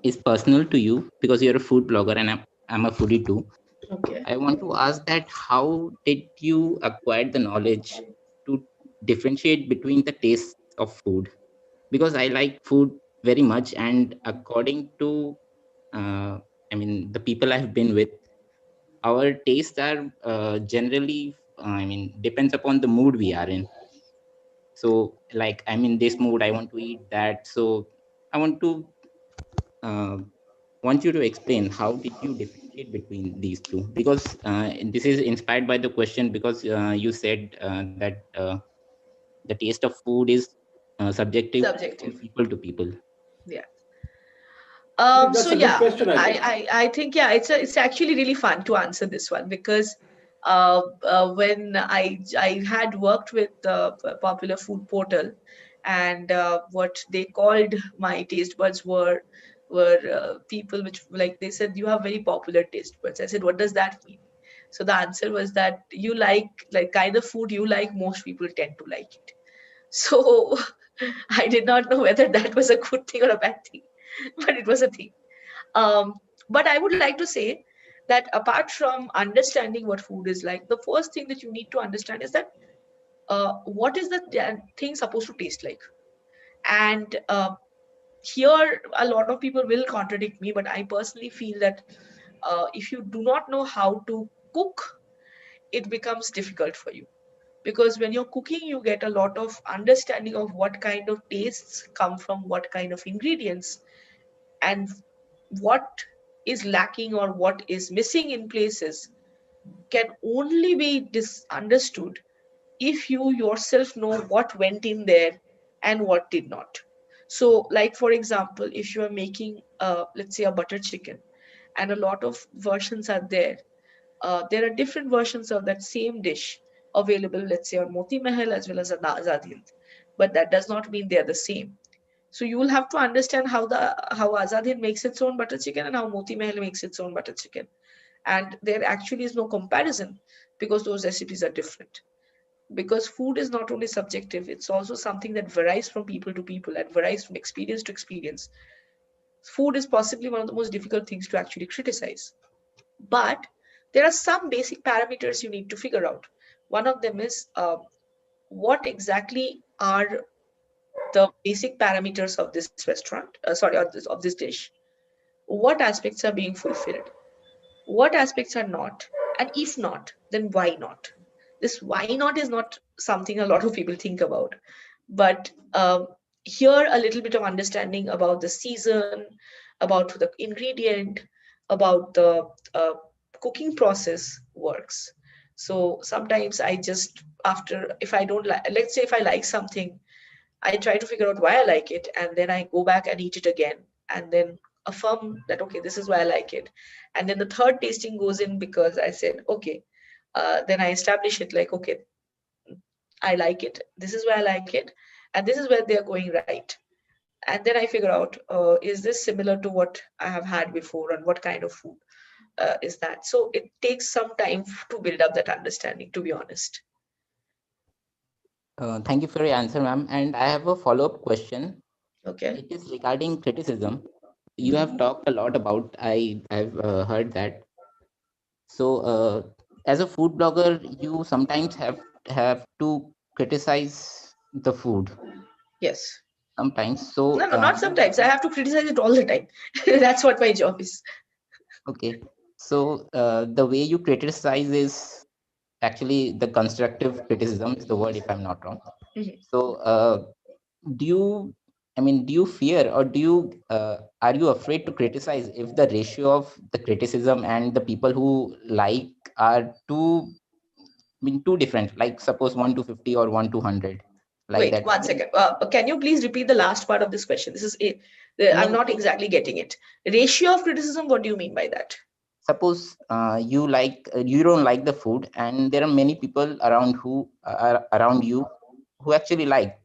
is personal to you because you're a food blogger and I'm a foodie too. Okay. I want to ask that how did you acquire the knowledge to differentiate between the tastes of food? Because I like food very much, and according to the people I've been with, our tastes are generally depends upon the mood we are in. So like I'm in this mood, I want to eat that. So I uh, want you to explain how did you differentiate between these two, because this is inspired by the question, because you said that the taste of food is subjective from Subjective. people to people. Yeah. I think So that's a good yeah, question, I think. I think yeah, it's actually really fun to answer this one because when I had worked with a popular food portal, and what they called my taste buds were people which, like, they said you have very popular taste buds. I said, what does that mean? So the answer was that you like kind of food you like, most people tend to like it. So I did not know whether that was a good thing or a bad thing, but it was a thing. Um, but I would like to say that apart from understanding what food is like, the first thing that you need to understand is that what is the thing supposed to taste like? And here, a lot of people will contradict me, but I personally feel that if you do not know how to cook, it becomes difficult for you. Because when you're cooking, you get a lot of understanding of what kind of tastes come from what kind of ingredients, and what is lacking or what is missing in places can only be understood if you yourself know what went in there and what did not. So, like for example, if you are making, let's say, a butter chicken, and a lot of versions are there, there are different versions of that same dish available, let's say, on Moti Mahal as well as on Azad Hind, but that does not mean they are the same. So you will have to understand how Azad Hind makes its own butter chicken and how Moti Mahal makes its own butter chicken, and there actually is no comparison because those recipes are different. Because food is not only subjective, it's also something that varies from people to people and varies from experience to experience. Food is possibly one of the most difficult things to actually criticize. But there are some basic parameters you need to figure out. One of them is what exactly are the basic parameters of this restaurant, of this dish. What aspects are being fulfilled? What aspects are not? And if not, then why not? This why not is not something a lot of people think about. But here, a little bit of understanding about the season, about the ingredient, about the cooking process works. So sometimes I just, after, if I don't like, let's say if I like something, I try to figure out why I like it, and then I go back and eat it again, and then affirm that okay, this is why I like it. And then the third tasting goes in because I said okay. Then I establish it like okay, I like it. This is why I like it, and this is where they are going right. And then I figure out is this similar to what I have had before, and what kind of food is that. So it takes some time to build up that understanding. To be honest. Thank you for your answer, ma'am. And I have a follow-up question. Okay. It is regarding criticism. You have talked a lot about. I've heard that. So, as a food blogger, you sometimes have to criticize the food. Yes. Sometimes. So, No, not sometimes. I have to criticize it all the time. That's what my job is. okay. So, the way you criticize is actually the constructive criticism is the word, if I'm not wrong. Mhm. So, do you, do you fear, or are you afraid to criticize if the ratio of the criticism and the people who like are too different? Like suppose 1 to 50 or 1 to 100, like Wait, that. one second. Can you please repeat the last part of this question? This is it. I I'm mean, not exactly getting it. Ratio of criticism. What do you mean by that? suppose you don't like the food, and there are many people around who are around you who actually like,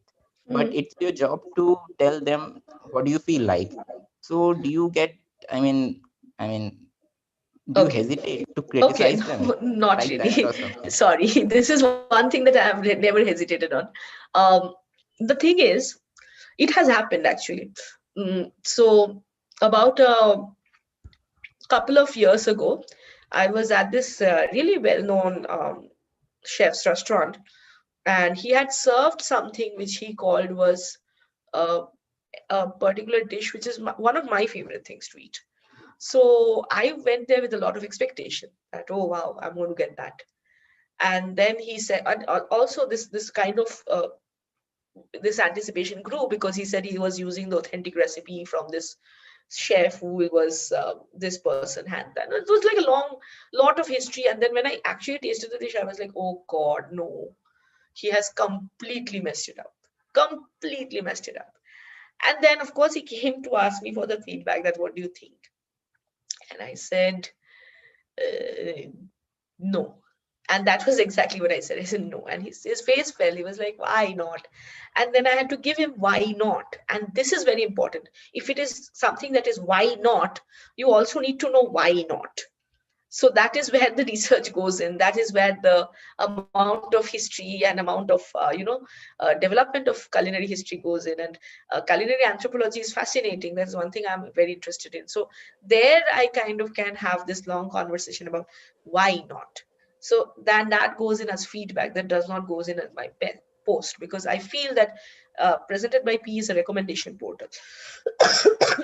but Mhm. it's your job to tell them what do you feel like. So do you get, i mean I mean do you Okay. hesitate to Okay. criticize them No, not like that really. or something? Sorry. This is one thing that I have never hesitated on. The thing is, it has happened actually. So about a couple of years ago, I was at this really well-known chef's restaurant, and he had served something which he called was uh, a particular dish which is one of my favorite things to eat. So I went there with a lot of expectation that, oh wow, I'm going to get that. And then he said, and also this kind of this anticipation grew because he said he was using the authentic recipe from this chef who was this person had that. It was like a long lot of history. And then when I actually tasted the dish, I was like, oh God, no, he has completely messed it up. Completely messed it up. And then, of course, he came to ask me for the feedback that what do you think? And I said, no. And that was exactly what I said. I said no. And his face fell. He was like, why not? And then I had to give him why not. And this is very important. If it is something that is why not, you also need to know why not. So that is where the research goes in. That is where the amount of history and amount of development of culinary history goes in. And culinary anthropology is fascinating. That's one thing I'm very interested in. So there I kind of can have this long conversation about why not. So then that goes in as feedback. That does not goes in as my post, because I feel that presented by P is a recommendation portal.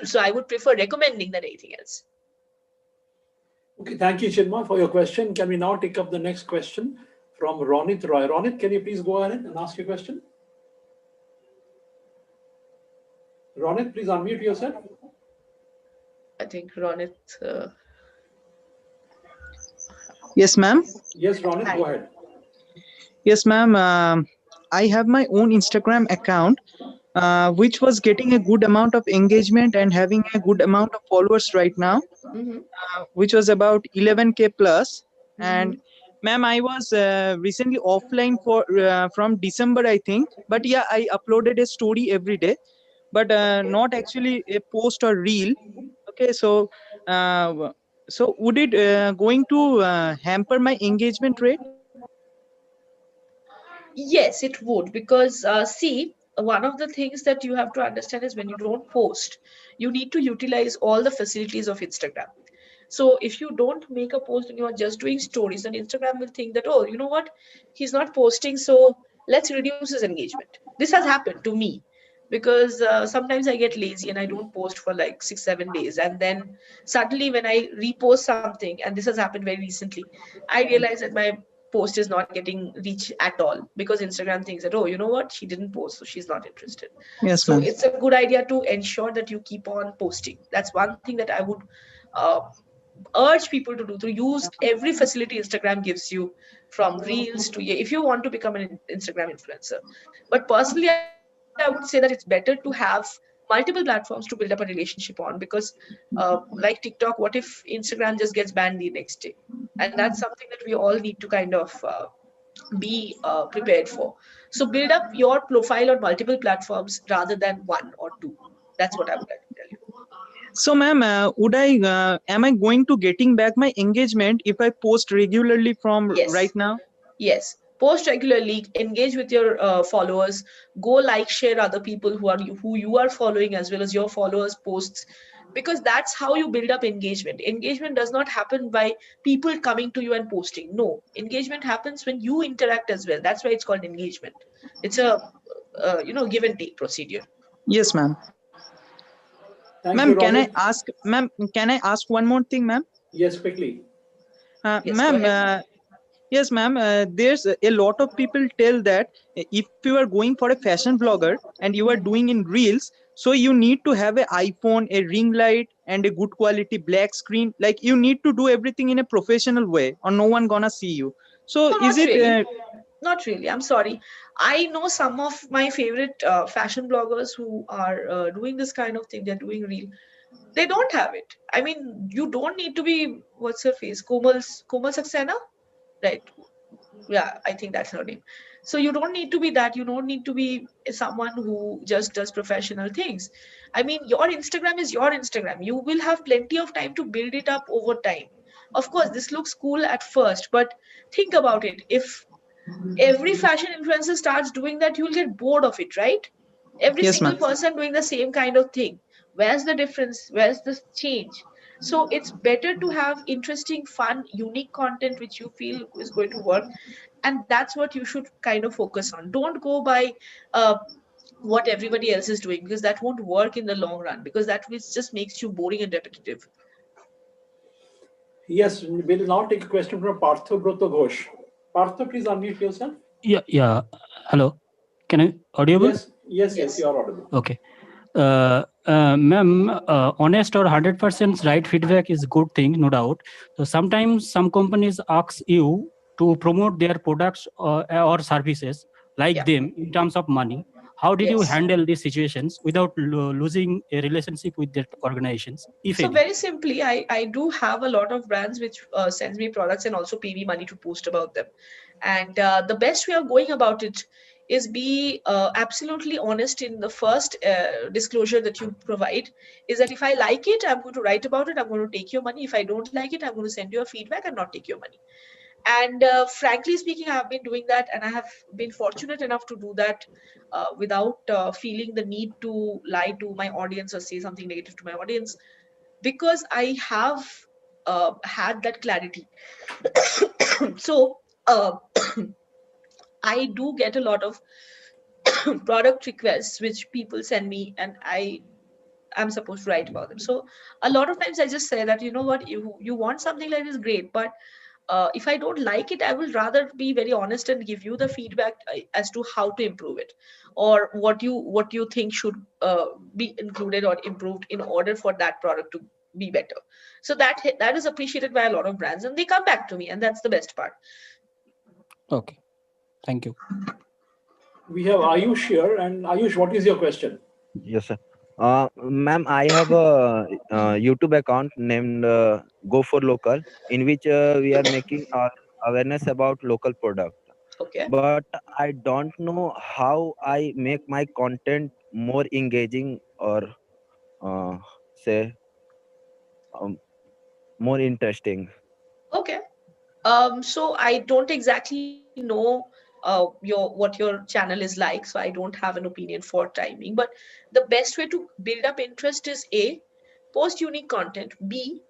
So I would prefer recommending than anything else. Okay, thank you, Chinmay, for your question. Can we now take up the next question from Ronit Roy? Ronit, can you please go ahead and ask your question? Ronit, please unmute yourself. I think Ronit. Yes, ma'am. Yes, Ronit, Hi. go ahead. Yes, ma'am. I have my own Instagram account, which was getting a good amount of engagement and having a good amount of followers right now, which was about 11K plus. And ma'am, I was recently offline for from December, I think. But yeah, I uploaded a story every day, but not actually a post or reel. Okay, so would it going to hamper my engagement rate? Yes, it would, because see, one of the things that you have to understand is when you don't post, you need to utilize all the facilities of Instagram. So if you don't make a post and you are just doing stories, then Instagram will think that, oh, you know what, he's not posting, so let's reduce his engagement. This has happened to me because sometimes I get lazy and I don't post for like 6 7 days, and then suddenly when I repost something, and this has happened very recently, I realize that my post is not getting reach at all because Instagram thinks that, oh, you know what, she didn't post, so she's not interested. Yes, So ma'am. it's a good idea to ensure that you keep on posting. That's one thing that I would uh, urge people to do, to use every facility Instagram gives you, from reels to, if you want to become an Instagram influencer. But personally, I would say that it's better to have multiple platforms to build up a relationship on, because like TikTok, what if Instagram just gets banned the next day? And that's something that we all need to kind of be prepared for. So build up your profile on multiple platforms rather than one or two. That's what I would like to tell you. So, ma'am, am I going to getting back my engagement if I post regularly from right Yes. now? Yes. Post regularly, engage with your followers, go like, share other people who you are following as well as your followers' posts, because that's how you build up engagement. Engagement does not happen by people coming to you and posting. No, engagement happens when you interact as well. That's why it's called engagement. It's a give and take procedure. Yes, ma'am. Thank Ma'am, you, Ronit. can I ask one more thing, ma'am? Yes, quickly. Yes, go Ma'am, ahead. yes, ma'am. There's a lot of people tell that if you are going for a fashion blogger and you are doing in reels, so you need to have an iPhone, a ring light, and a good quality black screen. Like you need to do everything in a professional way, or no one gonna see you. So No, is not it? really. Not really. I'm sorry. I know some of my favorite fashion bloggers who are doing this kind of thing. They're doing real. They don't have it. I mean, you don't need to be, what's her face? Komal Saxena? Right. Yeah, I think that's her name. So you don't need to be that. You don't need to be someone who just does professional things. I mean, your Instagram is your Instagram. You will have plenty of time to build it up over time. Of course, this looks cool at first, but think about it. If every fashion influencer starts doing that, you'll get bored of it, right? Every Yes, single ma'am. person doing the same kind of thing. Where's the difference? Where's the change? So it's better to have interesting, fun, unique content which you feel is going to work, and that's what you should kind of focus on. Don't go by uh, what everybody else is doing, because that won't work in the long run, because that just makes you boring and repetitive. Yes, we'll now take a question from Partho Broto Ghosh. Partho, please unmute yourself. Yeah. Hello. Can I audible? Yes, you are audible. Okay. Ma'am, honest or 100% right feedback is good thing, no doubt. So sometimes some companies ask you to promote their products or services like them in terms of money. How did you handle these situations without losing a relationship with that organizations, if So any? very simply, I do have a lot of brands which sends me products and also pay me money to post about them. And the best way of going about it is be absolutely honest in the first disclosure that you provide, is that if I like it, I'm going to write about it, I'm going to take your money. If I don't like it, I'm going to send you a feedback and not take your money. And frankly speaking, I have been doing that, and I have been fortunate enough to do that without feeling the need to lie to my audience or say something negative to my audience, because I have had that clarity. So I do get a lot of product requests which people send me, and I'm supposed to write about them. So a lot of times I just say that, you know what, you want something like this, great, but if I don't like it, I will rather be very honest and give you the feedback as to how to improve it, or what you think should be included or improved in order for that product to be better. So that is appreciated by a lot of brands, and they come back to me, and that's the best part. Okay, thank you. We have Ayush here, and Ayush, what is your question? Yes, sir. Ma'am, I have a YouTube account named Go for Local, in which we are making awareness about local product. Okay. But I don't know how I make my content more engaging, or uh, say um, more interesting. Okay. So I don't exactly know what your channel is like, so I don't have an opinion for timing. But the best way to build up interest is A, post unique content. B,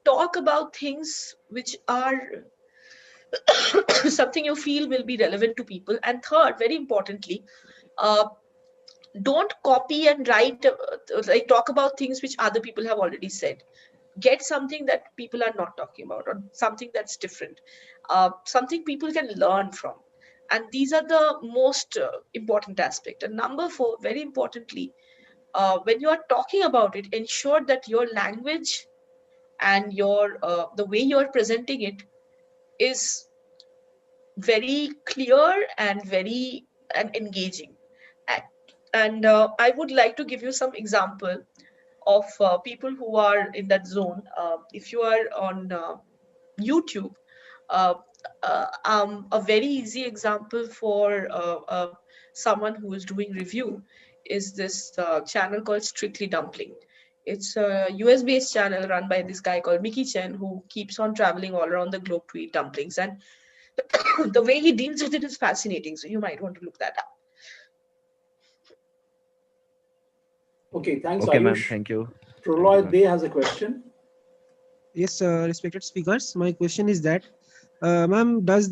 talk about things which are something you feel will be relevant to people. And third, very importantly, uh, don't copy and write, like talk about things which other people have already said. Get something that people are not talking about, or something that's different, something people can learn from. And these are the most important aspect. And number 4, very importantly, when you are talking about it, ensure that your language and your the way you are presenting it is very clear and very and engaging. And I would like to give you some example of people who are in that zone. If you are on YouTube, uh, a very easy example for someone who is doing review is this channel called Strictly Dumpling. It's a US based channel run by this guy called Mickey Chen, who keeps on traveling all around the globe to eat dumplings. And the way he deals with it is fascinating. So you might want to look that up. Okay, thanks, Okay, ma'am. Ayush. Thank you. Proloy Day has a question. Yes, respected speakers. My question is that, ma'am, does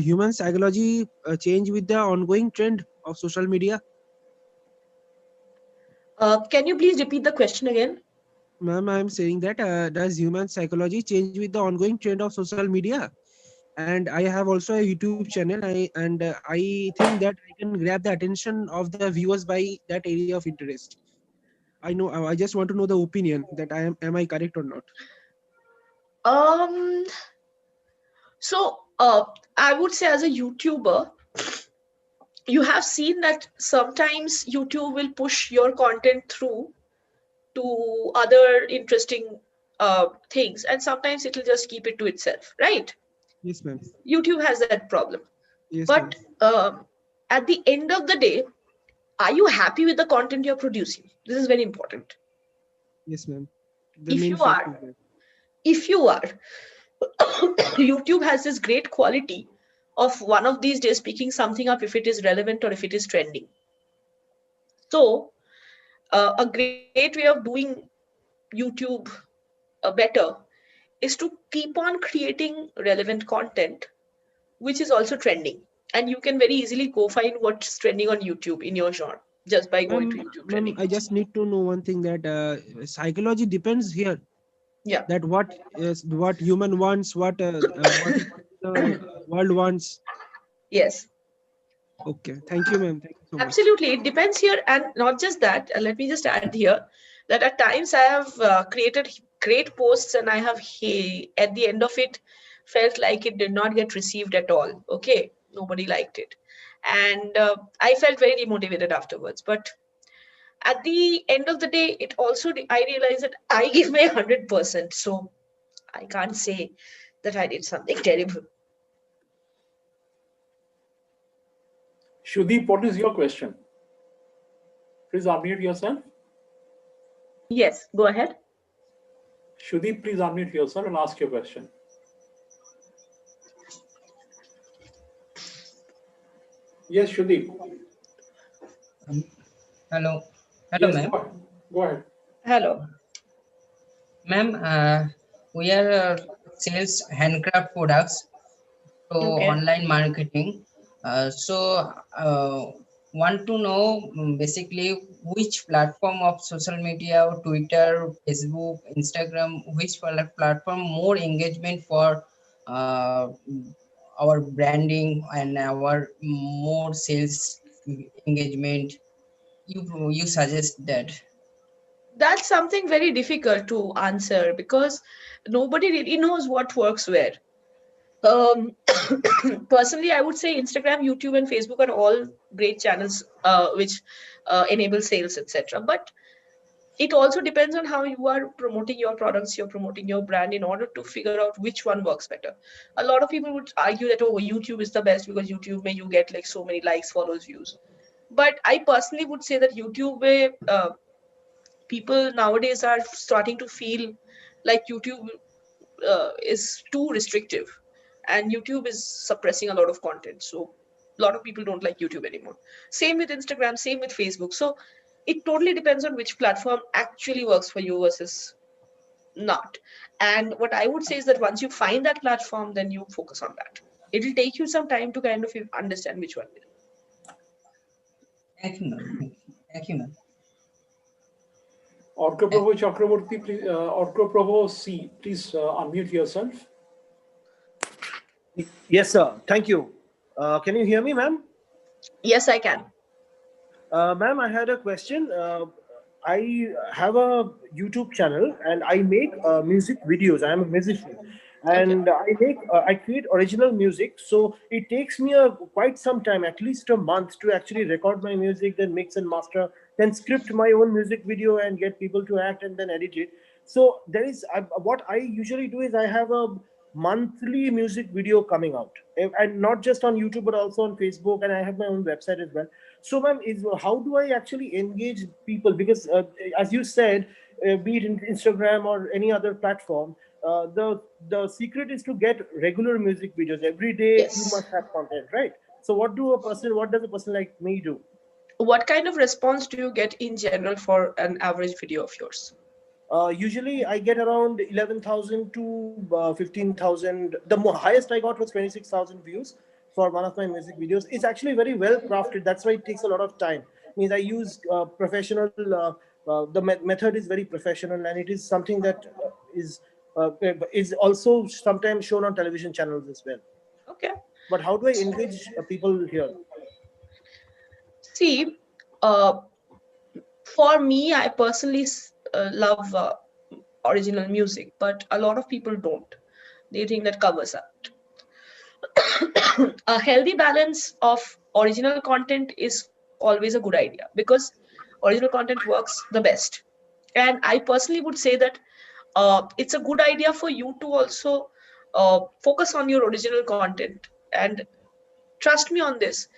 human psychology change with the ongoing trend of social media? Can you please repeat the question again? Ma'am, I'm saying that does human psychology change with the ongoing trend of social media? And I have also a YouTube channel. I think that I can grab the attention of the viewers by that area of interest. I know. I just want to know the opinion that am I correct or not? Um. So I would say, as a YouTuber, you have seen that sometimes YouTube will push your content through to other interesting things, and sometimes it will just keep it to itself, right? Yes, ma'am. YouTube has that problem. Yes, But at the end of the day, are you happy with the content you're producing? This is very important. Yes, ma'am. If you are, YouTube has this great quality of one of these days picking something up if it is relevant or if it is trending. So a great way of doing YouTube better is to keep on creating relevant content, which is also trending. And you can very easily go find what's trending on YouTube in your genre just by going to YouTube Ma'am, trending. I just need to know one thing, that psychology depends here. Yeah. That what human wants, what the world wants. Yes. Okay, thank you, ma'am. Thank you so much. Absolutely, it depends here, and not just that. Let me just add here that at times I have created great posts, and I have at the end of it felt like it did not get received at all. Okay, nobody liked it, and I felt very demotivated afterwards. But at the end of the day, it also I realized that I give my 100%, so I can't say that I did something terrible. Shudeep, what is your question? Please unmute yourself. Yes, go ahead. Shudeep, please unmute yourself and ask your question. Yes, Shudeep. Hello. Hello, Yes, ma'am. go ahead. Hello. Ma'am, we are sales handcraft products to online marketing. Want to know basically which platform of social media, or Twitter, Facebook, Instagram, which platform more engagement for our branding and our more sales engagement? You suggest that. That's something very difficult to answer because nobody really knows what works where. Personally, I would say Instagram, YouTube, and Facebook are all great channels which enable sales, etc. But it also depends on how you are promoting your products, you're promoting your brand in order to figure out which one works better. A lot of people would argue that, oh, YouTube is the best because YouTube may you get like so many likes, follows, views. But I personally would say that YouTube people nowadays are starting to feel like YouTube is too restrictive, and YouTube is suppressing a lot of content. So a lot of people don't like YouTube anymore. Same with Instagram, same with Facebook. So it totally depends on which platform actually works for you versus not. And what I would say is that once you find that platform, then you focus on that. It'll take you some time to kind of understand which one will. Thank you, ma'am. Thank you, ma'am. Orko Chakraborty, please, Orko C, please unmute yourself. Yes, sir. Thank you. Can you hear me, ma'am? Yes, I can. Ma'am, I had a question. I have a YouTube channel and I make music videos. I am a musician, and I create original music. So it takes me quite some time, at least a month, to actually record my music, then mix and master, then script my own music video and get people to act and then edit it. So there is what I usually do is I have a monthly music video coming out, and not just on YouTube but also on Facebook, and I have my own website as well. So, ma'am, is how do I actually engage people? Because as you said, be it in Instagram or any other platform, the secret is to get regular music videos every day. You must have content, right? So what does a person like me do? What kind of response do you get in general for an average video of yours? Usually I get around 11,000 to 15,000. The highest I got was 26,000 views for one of my music videos. It's actually very well crafted. That's why it takes a lot of time. Means I use professional. The method is very professional, and it is something that is also sometimes shown on television channels as well. Okay. But how do I engage people here? See, for me, I personally love original music, but a lot of people don't. They think that covers up. A healthy balance of original content is always a good idea because original content works the best. And I personally would say that it's a good idea for you to also focus on your original content. And trust me on this,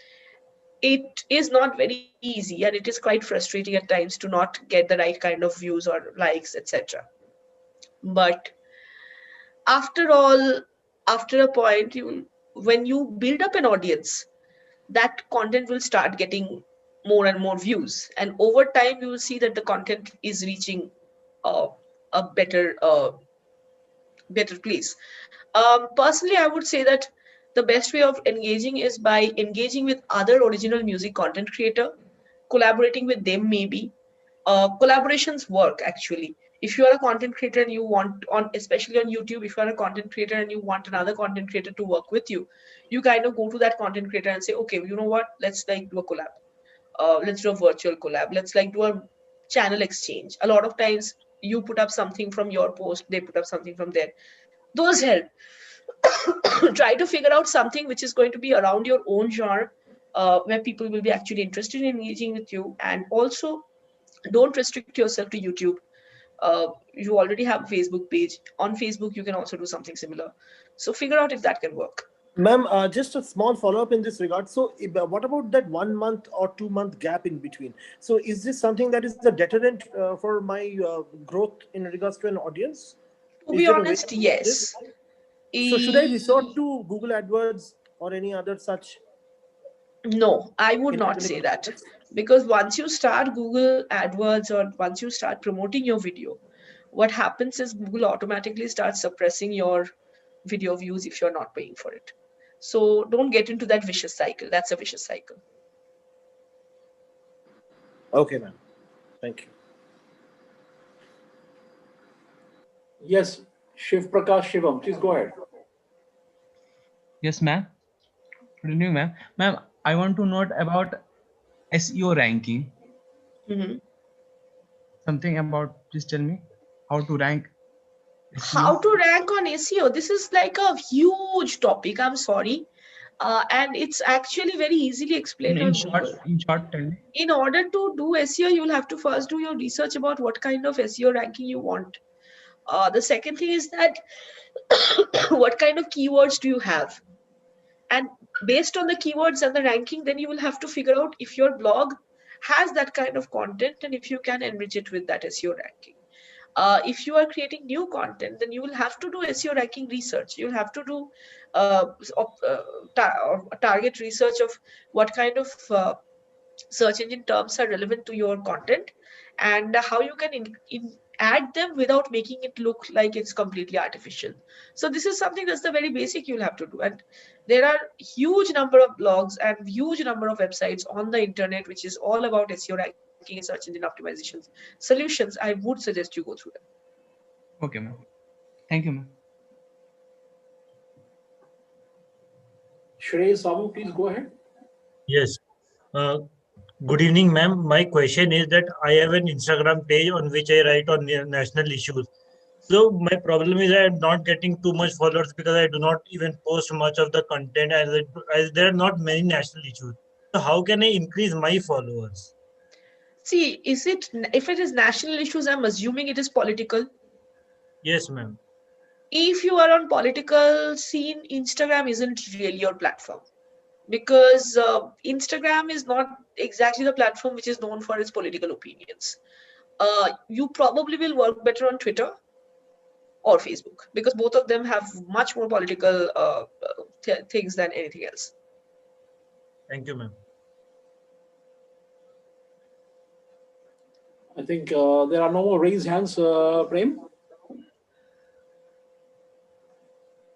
it is not very easy and it is quite frustrating at times to not get the right kind of views or likes, etc. But after all, after a point, when you build up an audience, that content will start getting more and more views, and over time you will see that the content is reaching a better place. Personally, I would say that the best way of engaging is by engaging with other original music content creator, collaborating with them maybe. Collaborations work actually. If you are a content creator and you want on, especially on YouTube, if you are a content creator and you want another content creator to work with you, you kind of go to that content creator and say, okay, you know what? Let's like do a collab. Let's do a virtual collab. Let's like do a channel exchange. A lot of times you put up something from your post, they put up something from there. Those help. Try to figure out something which is going to be around your own genre, where people will be actually interested in engaging with you. And also, don't restrict yourself to YouTube. You already have a Facebook page. On Facebook, you can also do something similar. So figure out if that can work. Ma'am, just a small follow-up in this regard. So what about that 1 month or 2 month gap in between? So is this something that is a deterrent for my growth in regards to an audience? To Is be there a way honest, to do this? yes. So should I resort to Google AdWords or any other such? No, I would not inorganic say that, methods? because once you start Google AdWords or once you start promoting your video, what happens is Google automatically starts suppressing your video views if you're not paying for it. So don't get into that vicious cycle. That's a vicious cycle. Okay, ma'am. Thank you. Yes, Shiv Prakash Shivam, please go ahead. Yes, ma'am. Good evening, ma'am. Ma'am, I want to know about SEO ranking. Something about, please tell me how to rank SEO. How to rank on SEO? This is like a huge topic. I'm sorry. And it's actually very easily explained on Google. In short, tell me. In order to do SEO, you'll have to first do your research about what kind of SEO ranking you want. The second thing is that what kind of keywords do you have? And based on the keywords and the ranking, then you will have to figure out if your blog has that kind of content and if you can enrich it with that SEO ranking. If you are creating new content, then you will have to do SEO ranking research. You'll have to do target research of what kind of search engine terms are relevant to your content and how you can add them without making it look like it's completely artificial. So this is something that's the very basic you'll have to do. And there are huge number of blogs and huge number of websites on the internet which is all about SEO ranking and search engine optimization solutions. I would suggest you go through them. Okay, ma'am. Thank you, ma'am. Shrey Samu, please go ahead. Yes. Good evening, ma'am. My question is that I have an Instagram page on which I write on national issues. So my problem is I am not getting too much followers because I do not even post much of the content as there are not many national issues. So how can I increase my followers? See, if it is national issues, I'm assuming it is political. Yes, ma'am. If you are on political scene, Instagram isn't really your platform. Because Instagram is not exactly the platform which is known for its political opinions. You probably will work better on Twitter or Facebook because both of them have much more political things than anything else. Thank you, ma'am. I think there are no more raised hands, Prem.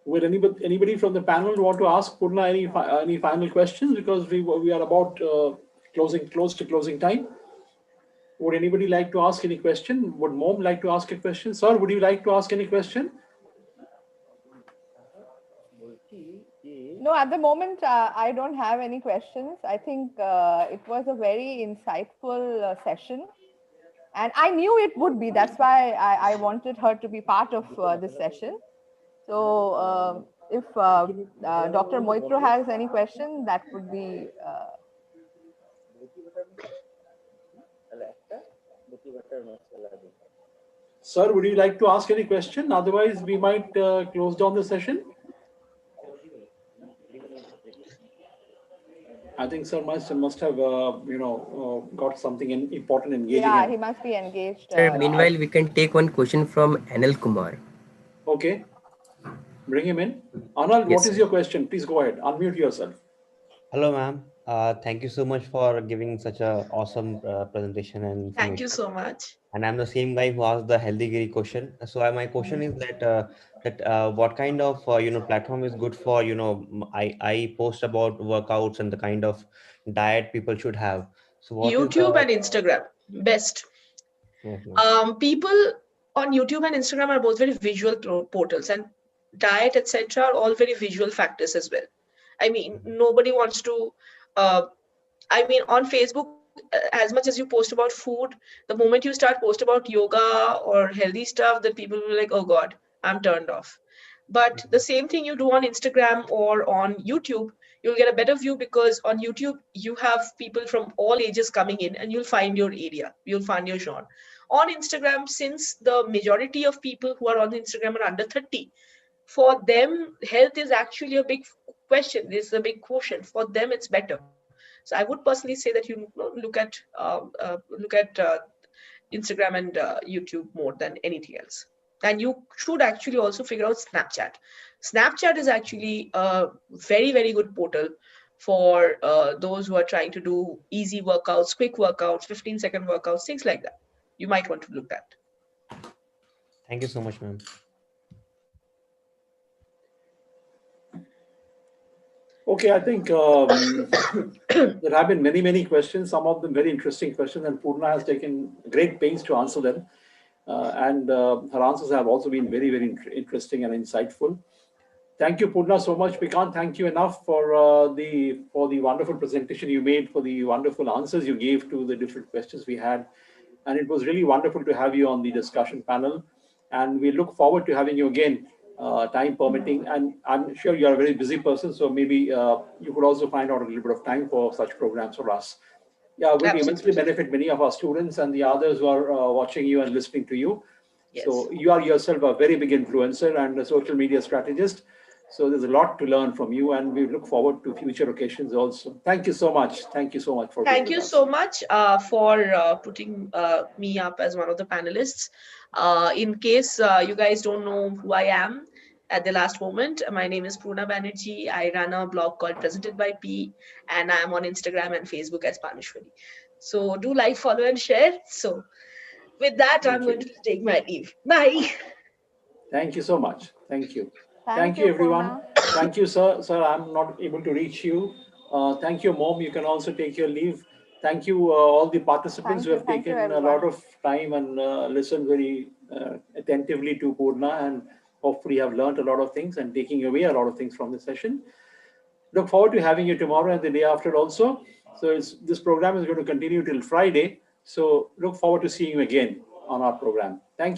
Would anybody from the panel want to ask Purna any final questions, because we are about close to closing time? Would anybody like to ask any question? Would Mom like to ask a question? Sir, would you like to ask any question? No, at the moment, I don't have any questions. I think it was a very insightful session. And I knew it would be. That's why I wanted her to be part of this session. So if Dr. Moitro has any question, that would be... Sir, would you like to ask any question? Otherwise, we might close down the session. I think Sir must have got something important engaging. Yeah, he must be engaged. Sir, meanwhile, we can take one question from Anil Kumar. Okay. Bring him in. Anil, Yes, what is your question? Please go ahead. Unmute yourself. Hello, ma'am. Thank you so much for giving such a awesome presentation and Thank you information. so much. And I'm the same guy who asked the healthy giri question. So my question is that what kind of platform is good for I post about workouts and the kind of diet people should have. So what is YouTube the and Instagram, best. yes, ma'am. People on YouTube and Instagram are both very visual portals, and diet, etc., are all very visual factors as well. I mean, nobody wants to. Uh, I mean, on Facebook, as much as you post about food, the moment you start post about yoga or healthy stuff, then people will be like, "Oh God, I'm turned off." But the same thing you do on Instagram or on YouTube, you'll get a better view because on YouTube you have people from all ages coming in, and you'll find your area, you'll find your genre. On Instagram, since the majority of people who are on Instagram are under 30, for them health is actually a big question. This is a big quotient for them. It's better. So I would personally say that you look at Instagram and YouTube more than anything else. And you should actually also figure out Snapchat. Snapchat is actually a very, very good portal for those who are trying to do easy workouts, quick workouts, 15-second workouts, things like that. You might want to look at. Thank you so much, ma'am. Okay, I think there have been many, many questions, some of them very interesting questions, and Purna has taken great pains to answer them. And her answers have also been very, very interesting and insightful. Thank you, Purna, so much. We can't thank you enough for the wonderful presentation you made, for the wonderful answers you gave to the different questions we had. And it was really wonderful to have you on the discussion panel. And we look forward to having you again, time permitting. And I'm sure you're a very busy person, so maybe you could also find out a little bit of time for such programs for us. Yeah, we're going to immensely benefit many of our students and the others who are watching you and listening to you. Yes. So you are yourself a very big influencer and a social media strategist. So there's a lot to learn from you, and we look forward to future occasions also. Thank you so much. Thank you so much for being Thank with you us. so much for putting me up as one of the panelists. In case you guys don't know who I am at the last moment, my name is Purna Banerjee. I run a blog called Presented by P, and I am on Instagram and Facebook as Panishwari. So do like, follow, and share. So with that, I'm going to take my leave. Bye. Thank you so much. Thank you. Thank You, you, everyone. Purna. Thank you, sir. Sir, I'm not able to reach you. Thank you, Mom. You can also take your leave. Thank you, all the participants who have Thank you, taken a lot everyone. of time and listened very attentively to Purna, and hopefully have learned a lot of things and taking away a lot of things from the session. Look forward to having you tomorrow and the day after also. So this program is going to continue till Friday. So look forward to seeing you again on our program. Thank you.